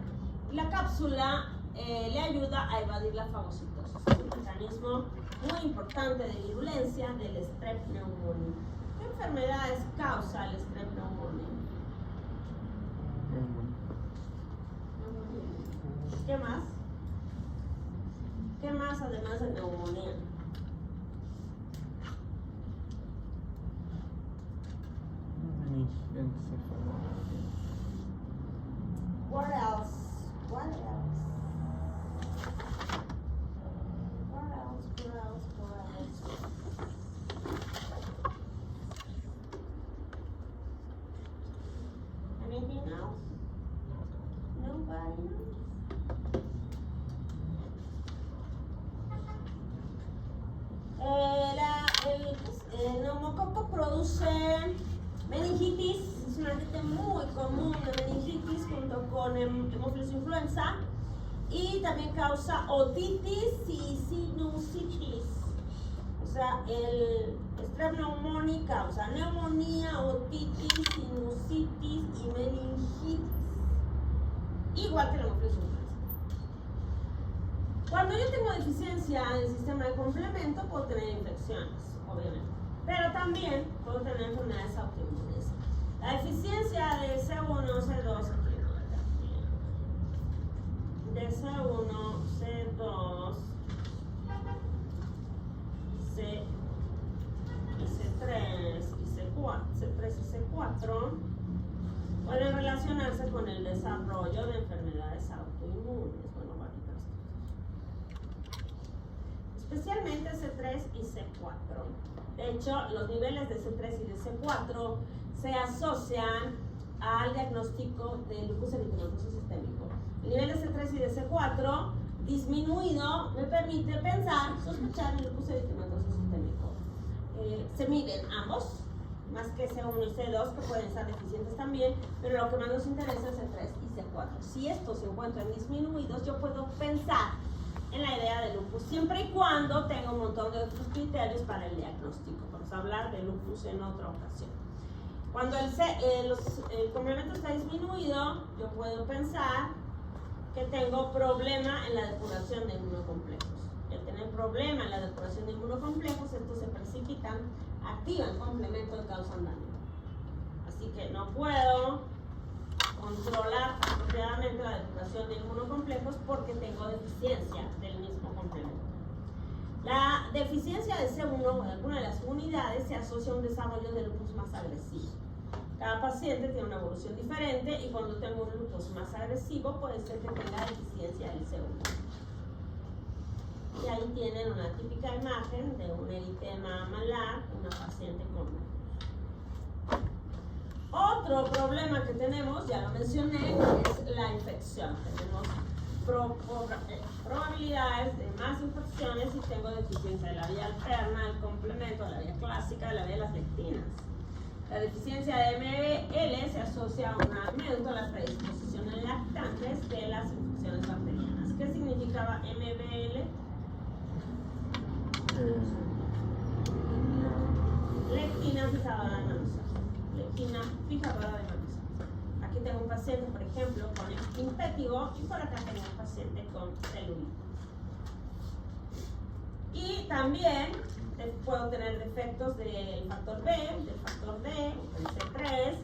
Y la cápsula le ayuda a evadir la fagocitosis. Es un mecanismo muy importante de virulencia del Strep pneumoniae. ¿Qué enfermedades causa el Strep pneumoniae? ¿Qué más? ¿Qué más además de neumonía? What else? What else? What else? What else? What else? Anything else? Nobody knows? El neumococo produce meningitis, es un agente muy común de meningitis junto con hemófilos influenza, y también causa otitis y sinusitis. O sea, el Strep pneumoniae causa neumonía, otitis, sinusitis y meningitis, igual que el hemófilos influenza. Cuando yo tengo deficiencia en el sistema de complemento, puedo tener infecciones, obviamente, pero también puedo tener enfermedades autoinmunes. La deficiencia de C1, C2, de C1, C2, C y C3 y C3 y C4 pueden relacionarse con el desarrollo de enfermedades autoinmunes. Especialmente C3 y C4. De hecho, los niveles de C3 y de C4 se asocian al diagnóstico del lupus eritematoso sistémico. El nivel de C3 y de C4 disminuido me permite pensar, sospechar el lupus eritematoso sistémico. Se miden ambos, más que C1 y C2, que pueden estar deficientes también, pero lo que más nos interesa es C3 y C4. Si estos se encuentran disminuidos, yo puedo pensar en la idea de lupus, siempre y cuando tenga un montón de otros criterios para el diagnóstico. Vamos a hablar de lupus en otra ocasión. Cuando el complemento está disminuido, yo puedo pensar que tengo problema en la depuración de inmunocomplejos. Al tener problema en la depuración de inmunocomplejos, estos se precipitan, activan complemento y causan daño. Así que no puedo controlar apropiadamente la depuración de inmunocomplejos porque tengo deficiencia del mismo complemento. La deficiencia de C1 o de alguna de las unidades se asocia a un desarrollo de lupus más agresivo. Cada paciente tiene una evolución diferente y cuando tengo un lupus más agresivo puede ser que tenga deficiencia del C1. Y ahí tienen una típica imagen de un eritema malar, una paciente con lupus. Otro problema que tenemos, ya lo mencioné, es la infección. Tenemos probabilidades de más infecciones si tengo deficiencia de la vía alterna, el complemento de la vía clásica, de la vía de las lectinas. La deficiencia de MBL se asocia a un aumento de la predisposición en lactantes de las infecciones bacterianas. ¿Qué significaba MBL? Lectina fijadora de mamíferos. Lectina fijadora de mamíferos. Aquí tengo un paciente, por ejemplo, con impétigo y por acá tengo un paciente con celulitis. Y también puedo tener defectos del factor B, del factor D, del C3,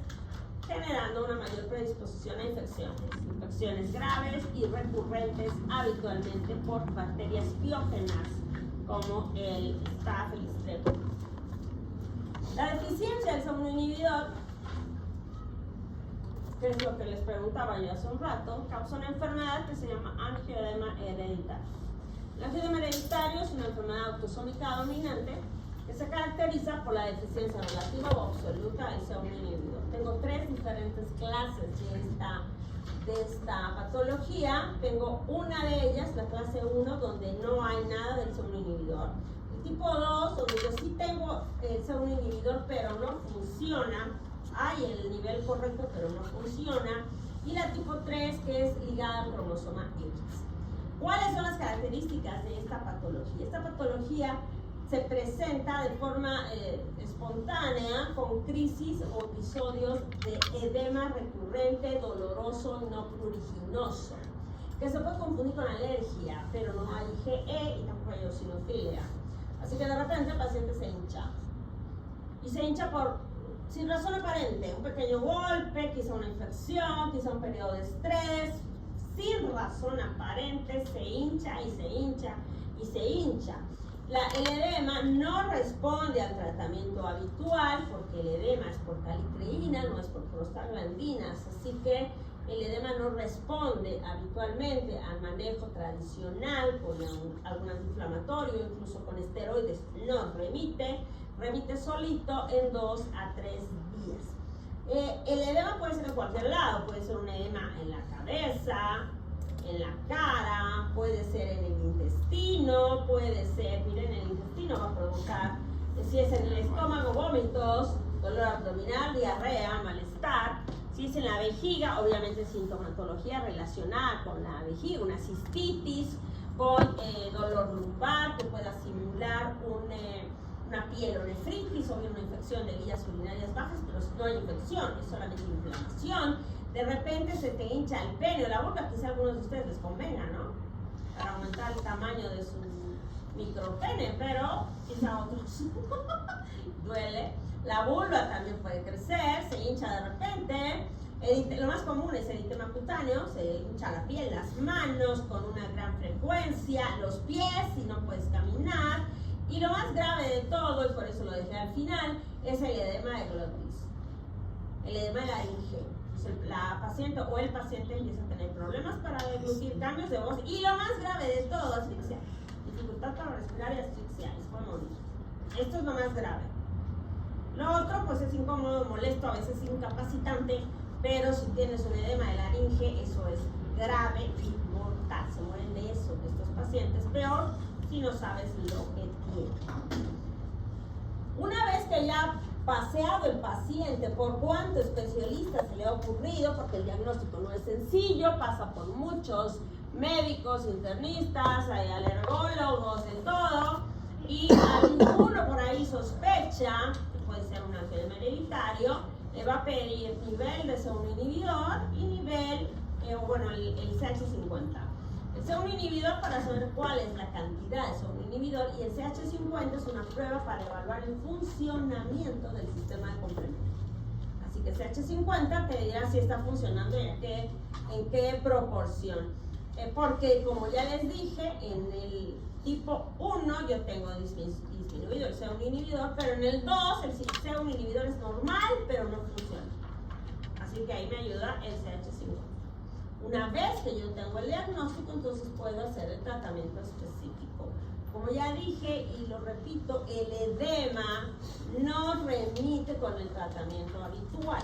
generando una mayor predisposición a infecciones graves y recurrentes habitualmente por bacterias biógenas como el Staph, el Streptococcus. La deficiencia del C1 inhibidor, que es lo que les preguntaba yo hace un rato, causa una enfermedad que se llama angioedema hereditario. El angioedema hereditario es una enfermedad autosómica dominante que se caracteriza por la deficiencia relativa o absoluta del C1 inhibidor. Tengo tres diferentes clases de esta patología. Tengo una de ellas, la clase 1, donde no hay nada del C1 inhibidor. El tipo 2, donde yo sí tengo el C1 inhibidor, pero no funciona. Hay el nivel correcto, pero no funciona. Y la tipo 3, que es ligada al cromosoma X. ¿Cuáles son las características de esta patología? Esta patología se presenta de forma espontánea con crisis o episodios de edema recurrente, doloroso, no pruriginoso, que se puede confundir con alergia, pero no hay IgE y tampoco hay eosinofilia. Así que de repente el paciente se hincha. Y se hincha sin razón aparente, un pequeño golpe, quizá una infección, quizá un periodo de estrés. Sin razón aparente se hincha y se hincha y se hincha. El edema no responde al tratamiento habitual porque el edema es por calicreína, no es por prostaglandinas, así que el edema no responde habitualmente al manejo tradicional con algún antiinflamatorio, incluso con esteroides, no remite solito en 2 a 3 días. El edema puede ser de cualquier lado, puede ser un edema en la cabeza, en la cara, puede ser en el intestino, puede ser, miren, el intestino va a provocar, si es en el estómago, vómitos, dolor abdominal, diarrea, malestar. Si es en la vejiga, obviamente sintomatología relacionada con la vejiga, una cistitis, con dolor lumbar que pueda simular una pielonefritis o bien una infección de vías urinarias bajas, pero no hay infección, es solamente inflamación. De repente se te hincha el pene o la boca, quizá a algunos de ustedes les convenga, ¿no? Para aumentar el tamaño de su micropene, pero quizá a otros duele. La vulva también puede crecer, se hincha de repente. Lo más común es el eritema cutáneo, se hincha la piel, las manos con una gran frecuencia, los pies si no puedes caminar. Y lo más grave de todo, y por eso lo dejé al final, es el edema de glotis, el edema de laringe. La paciente o el paciente empieza a tener problemas para deglutir, cambios de voz y lo más grave de todo, asfixia, dificultad para respirar y asfixia, es por morir. Esto es lo más grave. Lo otro pues es incómodo, molesto, a veces incapacitante, pero si tienes un edema de laringe, eso es grave y mortal. Se mueren de eso estos pacientes, peor si no sabes lo que tiene. Una vez que ya paseado el paciente por cuánto especialista se le ha ocurrido, porque el diagnóstico no es sencillo, pasa por muchos médicos, internistas, hay alergólogos, de todo, y alguno por ahí sospecha que puede ser un angioedema hereditario, le va a pedir nivel de C1 inhibidor y nivel, el CH50. El C1 inhibidor para saber cuál es la cantidad de C1 inhibidor y el CH50 es una prueba para evaluar el funcionamiento del sistema de complemento. Así que CH50 te dirá si está funcionando y en qué proporción. Porque como ya les dije, en el tipo 1 yo tengo disminuido el C1 inhibidor, pero en el 2 el C1 inhibidor es normal, pero no funciona. Así que ahí me ayuda el CH50. Una vez que yo tengo el diagnóstico, entonces puedo hacer el tratamiento específico. Como ya dije y lo repito, el edema no remite con el tratamiento habitual.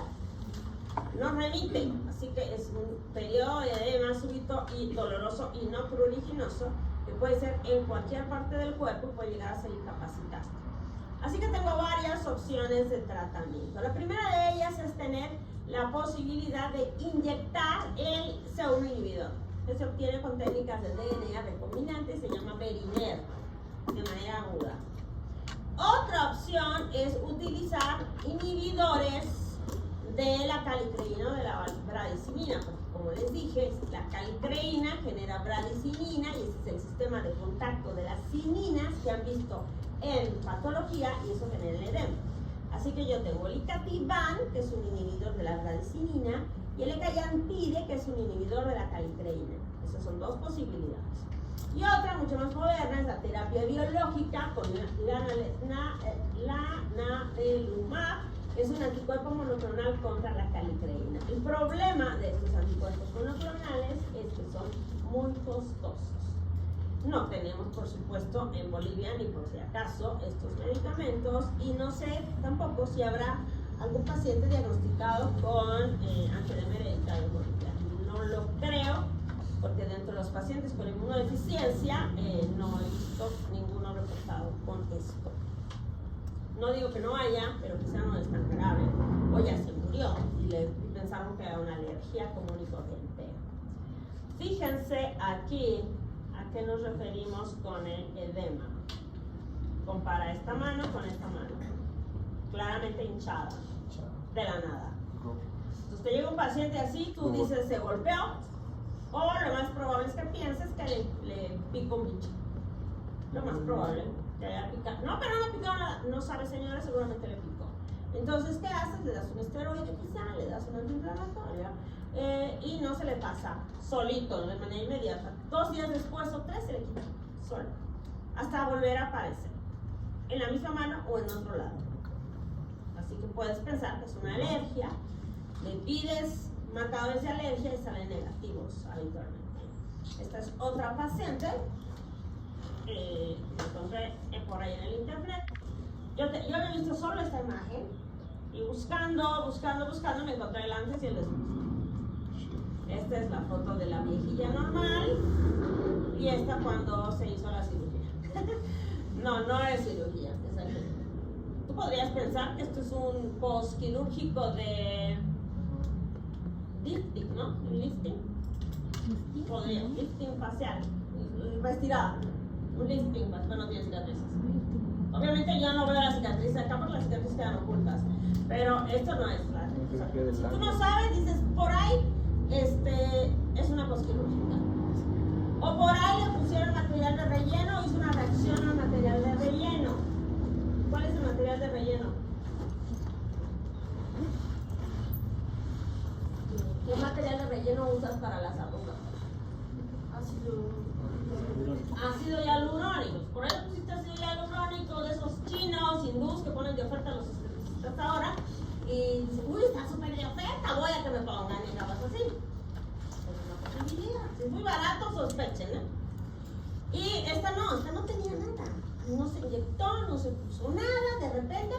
no remite, así que es un periodo de edema súbito y doloroso y no pruriginoso, que puede ser en cualquier parte del cuerpo y puede llegar a ser incapacitante. Así que tengo varias opciones de tratamiento. La primera de ellas es tener la posibilidad de inyectar el C1 inhibidor, que se obtiene con técnicas de DNA recombinante, se llama Beringer, de manera aguda. Otra opción es utilizar inhibidores de la calicreína o de la bradicimina, porque como les dije, la calicreína genera bradicimina y ese es el sistema de contacto de las cininas que han visto en patología y eso genera el edema. Así que yo tengo el icativan, que es un inhibidor de la bradicimina, y el ecallantide, que es un inhibidor de la calicreína. Esas son dos posibilidades. Y otra, mucho más moderna, es la terapia biológica con lanadelumab, que es un anticuerpo monoclonal contra la calicreína. El problema de estos anticuerpos monoclonales es que son muy costosos. No tenemos, por supuesto, en Bolivia, ni por si acaso, estos medicamentos y no sé tampoco si habrá algún paciente diagnosticado con angioedema hereditario en Bolivia. No lo creo, porque dentro de los pacientes con inmunodeficiencia no he visto ninguno reportado con esto. No digo que no haya, pero quizá no es tan grave, o ya se murió y pensaron que era una alergia común y corriente. Fíjense aquí a qué nos referimos con el edema. Compara esta mano con esta mano, claramente hinchada, de la nada. Entonces te llega un paciente así, tú dices se golpeó, o lo más probable es que pienses que le picó un bicho. Lo más probable que haya picado. No, pero no me picó nada. No sabe, señora, seguramente le picó. Entonces, ¿qué haces? Le das un esteroide quizá, le das una antiinflamatoria y no se le pasa solito, de manera inmediata. 2 días después o 3 se le quita solo, hasta volver a aparecer en la misma mano o en otro lado. Así que puedes pensar que es una alergia, le pides marcadores de alergia y salen negativos habitualmente. Esta es otra paciente que encontré por ahí en el internet. Yo había visto solo esta imagen y buscando me encontré el antes y el después. Esta es la foto de la viejilla normal y esta cuando se hizo la cirugía. No es cirugía, es algo. Tú podrías pensar que esto es un postquirúrgico de lifting, ¿no? Lifting. Podría, lifting facial, retirada. Un lifting, pero no tiene cicatrices. Obviamente yo no veo las cicatrices acá porque las cicatrices quedan ocultas, pero esto no es la. Si tú no sabes, dices por ahí es una postquirúrgica. O por ahí le pusieron material de relleno, hizo una reacción al material de relleno. ¿Cuál es el material de relleno? ¿Qué material de relleno usas para las arrugas? Ácido hialurónico. Por ahí pusiste ácido hialurónico de esos chinos, hindús que ponen de oferta a los esteticistas ahora. Y dicen, uy, está súper de oferta, voy a que me pongan y acabas así. Es una posibilidad. Si es muy barato, sospechen, ¿eh? Y esta no tenía nada. No se inyectó, no se puso nada, de repente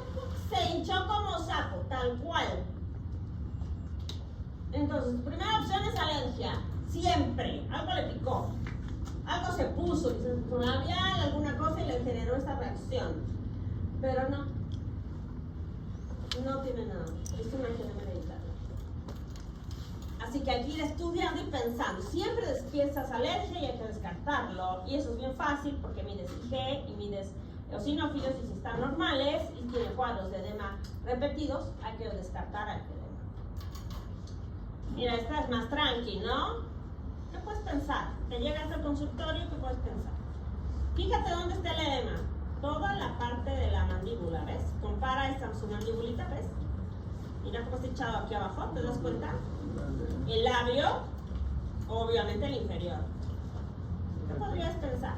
se hinchó como sapo, tal cual. Entonces, primera opción es alergia. Siempre, algo le picó. Algo se puso, quizás un labial, alguna cosa y le generó esta reacción. Pero no tiene nada. Es una angioedema hereditaria. Así que aquí ir estudiando y pensando. Siempre piensas alergia y hay que descartarlo. Y eso es bien fácil porque mides IG y mides eosinófilos y si están normales y tiene cuadros de edema repetidos, hay que descartar al edema. Mira, esta es más tranqui, ¿no? ¿Qué puedes pensar? Te llegas al consultorio, ¿qué puedes pensar? Fíjate dónde está el edema. Toda la parte de la mandíbula, ¿ves? Compara esta su mandíbulita, ¿ves? Mira cómo está echado aquí abajo, ¿te das cuenta? El labio, obviamente el inferior. ¿Qué podrías pensar?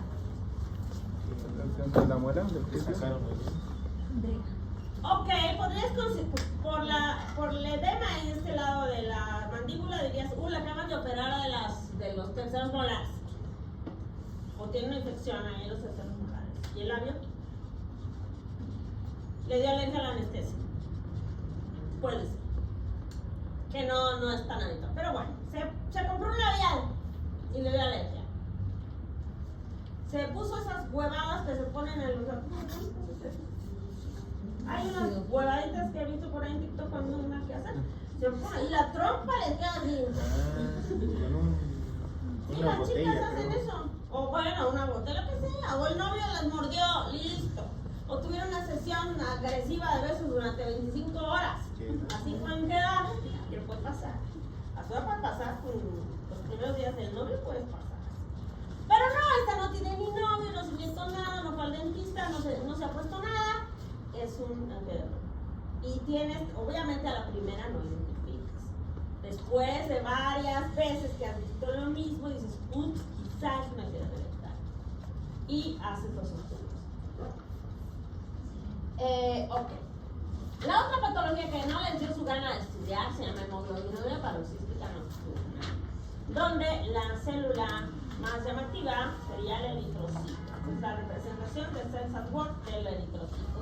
¿De la muela? ¿Del juicio? Ok, podrías por el edema en este lado de la mandíbula dirías, la acaban de operar de los terceros molares. O tiene una infección ahí en los terceros molares. ¿Y el labio? Le dio alergia a la anestesia. Puede ser. que no es tan habitual. Pero bueno, se compró un labial y le dio alergia. Se puso esas huevadas que se ponen en los... Hay unas huevaditas que he visto por ahí en TikTok cuando una que hacen. Se pone y la trompa les queda así. Sí, las chicas hacen eso. O bueno, una botella, lo que sea. O el novio las mordió, listo. O tuvieron una sesión agresiva de besos durante 25 horas. Así pueden quedar. Y le puede pasar. Así puede pasar con los primeros días del novio, puedes pasar. Pero no, esta no tiene ni novio, no se inyectó nada, no fue al dentista, no se ha puesto nada. Es un antidermal. Y tienes, obviamente a la primera no identificas. Después de varias veces que has visto lo mismo, dices, quizás es una antidermal. Y haces los estudios. Ok. La otra patología que no les dio su gana de estudiar se llama hemoglobinuria paroxística nocturna, donde la célula más llamativa sería el eritrocito. Es la representación de cells at work del eritrocito.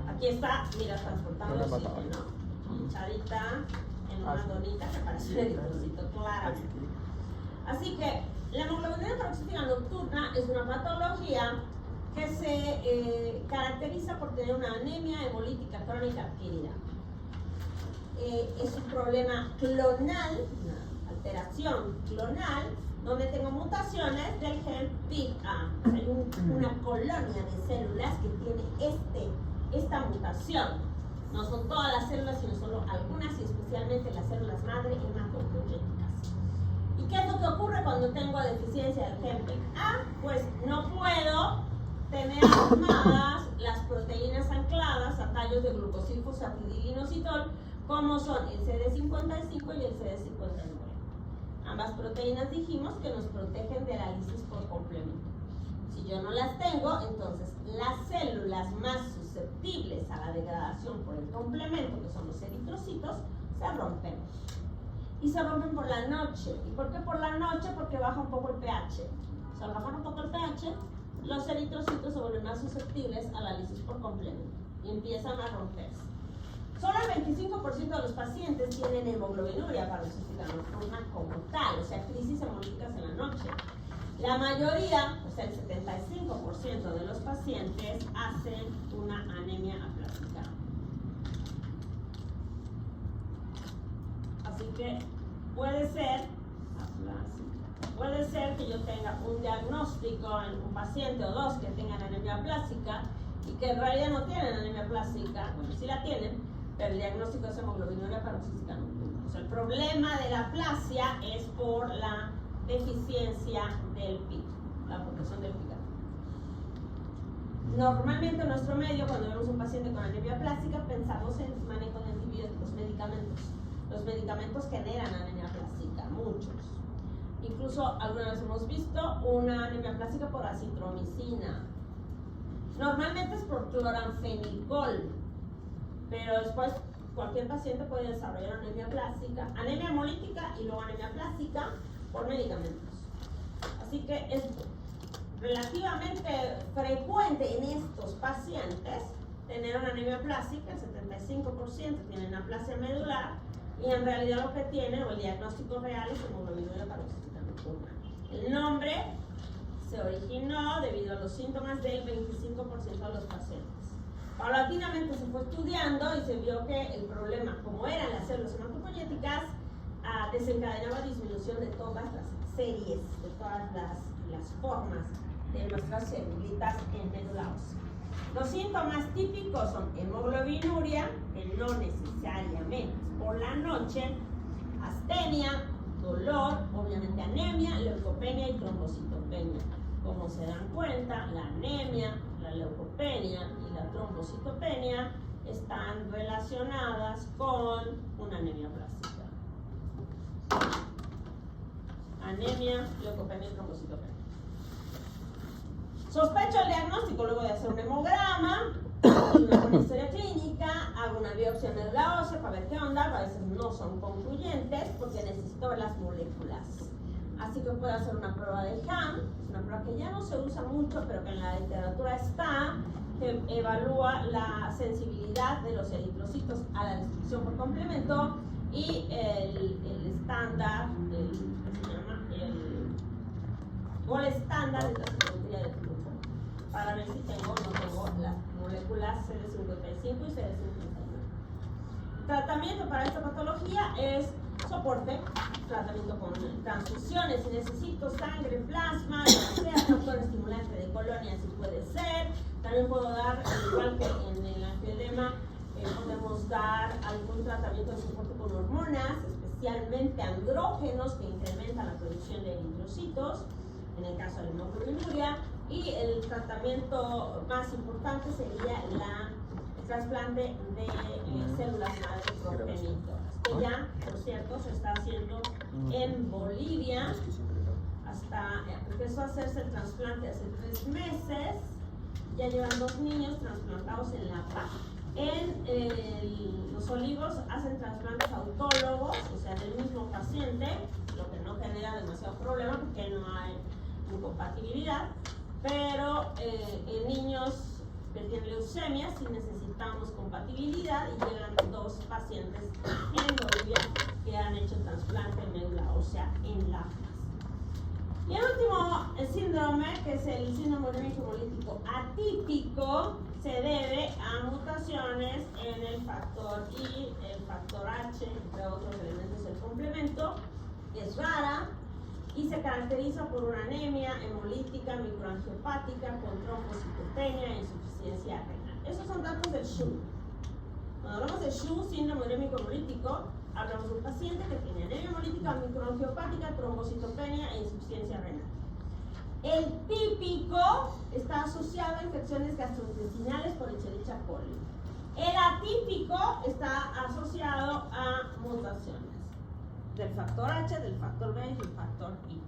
Aquí está, mira, transportando el oxígeno, hinchadita en una donita que parece un eritrocito, claramente. Así que la hemoglobinuria paroxística nocturna es una patología que se caracteriza por tener una anemia hemolítica crónica adquirida. Es un problema clonal, una alteración clonal, donde tengo mutaciones del gen PIK-A. Hay una colonia de células que tiene esta mutación. No son todas las células, sino solo algunas, y especialmente las células madre hematopoyéticas. ¿Y qué es lo que ocurre cuando tengo deficiencia del gen PIK-A? Pues no puedo tener formadas las proteínas ancladas a tallos de glucosil fosfatidilinositol, como son el CD55 y el CD59. Ambas proteínas dijimos que nos protegen de la lisis por complemento. Si yo no las tengo, entonces las células más susceptibles a la degradación por el complemento, que son los eritrocitos, se rompen. Y se rompen por la noche. ¿Y por qué por la noche? Porque baja un poco el pH. O sea, al bajar un poco el pH, los eritrocitos se vuelven más susceptibles a la lisis por complemento y empiezan a romperse. Solo el 25% de los pacientes tienen hemoglobinuria paroxística nocturna como tal, o sea, crisis hemolíticas en la noche. La mayoría, o sea, el 75% de los pacientes hacen una anemia aplásica. Así que puede ser que yo tenga un diagnóstico en un paciente o dos que tengan anemia aplásica y que en realidad no tienen anemia aplásica, bueno, sí la tienen, pero el diagnóstico es hemoglobinuria paroxística nocturna. O sea, el problema de la aplasia es por la deficiencia del PIK, la protección del PIK. Normalmente en nuestro medio, cuando vemos un paciente con anemia plástica, pensamos en manejo de antibióticos, medicamentos. Los medicamentos generan anemia plástica, muchos. Incluso alguna vez hemos visto una anemia plástica por acitromicina. Normalmente es por cloranfenicol, pero después cualquier paciente puede desarrollar anemia plástica, anemia hemolítica y luego anemia plástica por medicamentos. Así que es relativamente frecuente en estos pacientes tener una anemia plástica. El 75% tienen aplasia medular y en realidad lo que tienen, o el diagnóstico real, es hemoglobinuria paroxística nocturna. El nombre se originó debido a los síntomas del 25% de los pacientes. Paulatinamente se fue estudiando y se vio que el problema, como eran las células hematopoyéticas, desencadenaba disminución de todas las series, de todas las formas de nuestras celulitas en médula ósea. Los síntomas típicos son hemoglobinuria, que no necesariamente es por la noche, astenia, dolor, obviamente anemia, leucopenia y trombocitopenia. Como se dan cuenta, la anemia, la leucopenia y la trombocitopenia están relacionadas con una anemia plástica. Anemia, leucopenia y trombocitopenia. Sospecho el diagnóstico luego de hacer un hemograma, una buena historia clínica, hago una biopsia en médula ósea para ver qué onda. A veces no son concluyentes porque necesito ver las moléculas. Así que puedo hacer una prueba de HAM, es una prueba que ya no se usa mucho, pero que en la literatura está, que evalúa la sensibilidad de los eritrocitos a la descripción por complemento y el estándar, el estándar de la citometría de flujo, para ver si tengo o no tengo las moléculas CD55 y CD59. Tratamiento para esta patología es soporte, tratamiento con transfusiones, si necesito sangre, plasma, sea factor estimulante de colonia, si puede ser. También puedo dar, igual que en el angiodema, podemos dar algún tratamiento de soporte con hormonas, especialmente andrógenos que incrementan la producción de eritrocitos, en el caso de la hemoglobinuria. Y el tratamiento más importante sería el trasplante de células madre progenitoras, que ya, por cierto, se está haciendo en Bolivia. Empezó a hacerse el trasplante hace 3 meses. Ya llevan 2 niños trasplantados en La Paz. En Los Olivos hacen trasplantes autólogos, o sea, del mismo paciente, lo que no genera demasiado problema porque no hay incompatibilidad. Pero en niños que tienen leucemia sí necesitamos compatibilidad, y llegan 2 pacientes en Bolivia que han hecho trasplante de médula ósea en La Paz. Y el último síndrome, que es el síndrome urémico hemolítico atípico, se debe a mutaciones en el factor I, el factor H, entre otros elementos del complemento. Es rara y se caracteriza por una anemia hemolítica microangiopática con trombocitopenia e insuficiencia renal. Esos son datos del SHU. Cuando hablamos de SHU, síndrome urémico hemolítico, hablamos de un paciente que tiene anemia hemolítica microangiopática, trombocitopenia e insuficiencia renal. El típico está asociado a infecciones gastrointestinales por Escherichia coli. El atípico está asociado a mutaciones del factor H, del factor B y del factor I.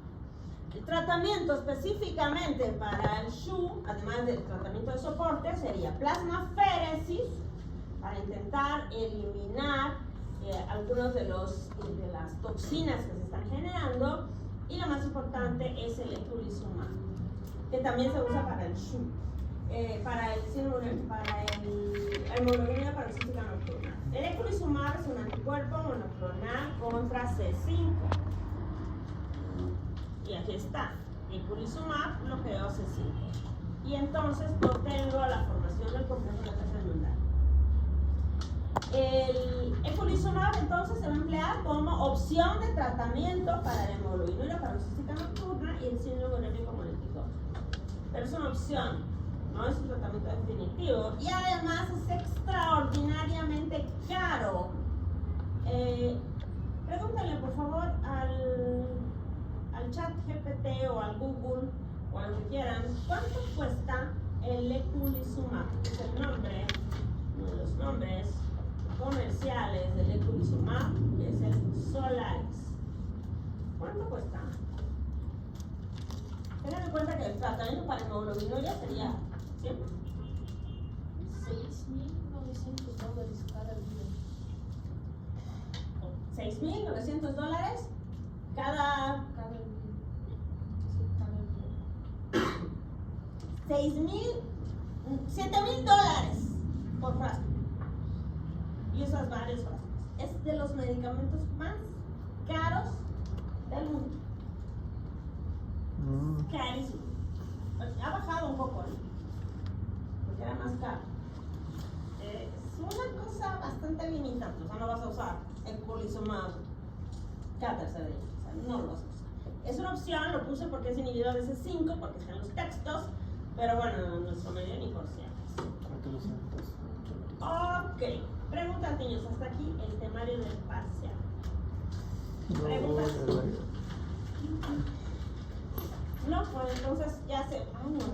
El tratamiento específicamente para el SHU, además del tratamiento de soporte, sería plasmaféresis para intentar eliminar algunos de las toxinas que se están generando, y lo más importante es el eculizumab, que también se usa para el SHU, para el hemoglobinuria paroxística nocturna. El eculizumab es un anticuerpo monoclonal contra C5. Y aquí está, eculizumab bloqueo C5. Y entonces protengo la formación del complejo de la tercera inmunidad. El eculizumab entonces se va a emplear como opción de tratamiento para la hemoglobinuria paroxística nocturna y el síndrome urémico hemolítico. Pero es una opción, no es un tratamiento definitivo, y además es extraordinariamente caro. Pregúntale por favor al chat GPT o al Google o a lo que quieran, ¿cuánto cuesta el eculizumab? Es el nombre, uno de los nombres comerciales del eculizumab, que es el Solaris. ¿Cuánto cuesta? Tengan en cuenta que el tratamiento para hemoglobinuria sería siempre $6,900 cada día. $6,900 cada día. 7,000 dólares por frasco. Y esas varios frascos. Es de los medicamentos más caros del mundo. Carísimo. Ha bajado un poco, ¿no? Porque era más caro. Es una cosa bastante limitante. O sea, no vas a usar el eculizumab cada tercer día. O sea, no lo vas a usar. Es una opción, lo puse porque es inhibidor de C5, porque están los textos. Pero bueno, nuestro medio ni por ciento. Ok. Preguntas, niños. Hasta aquí el temario del parcial. Preguntas. No, pues entonces ya se... Ay, no.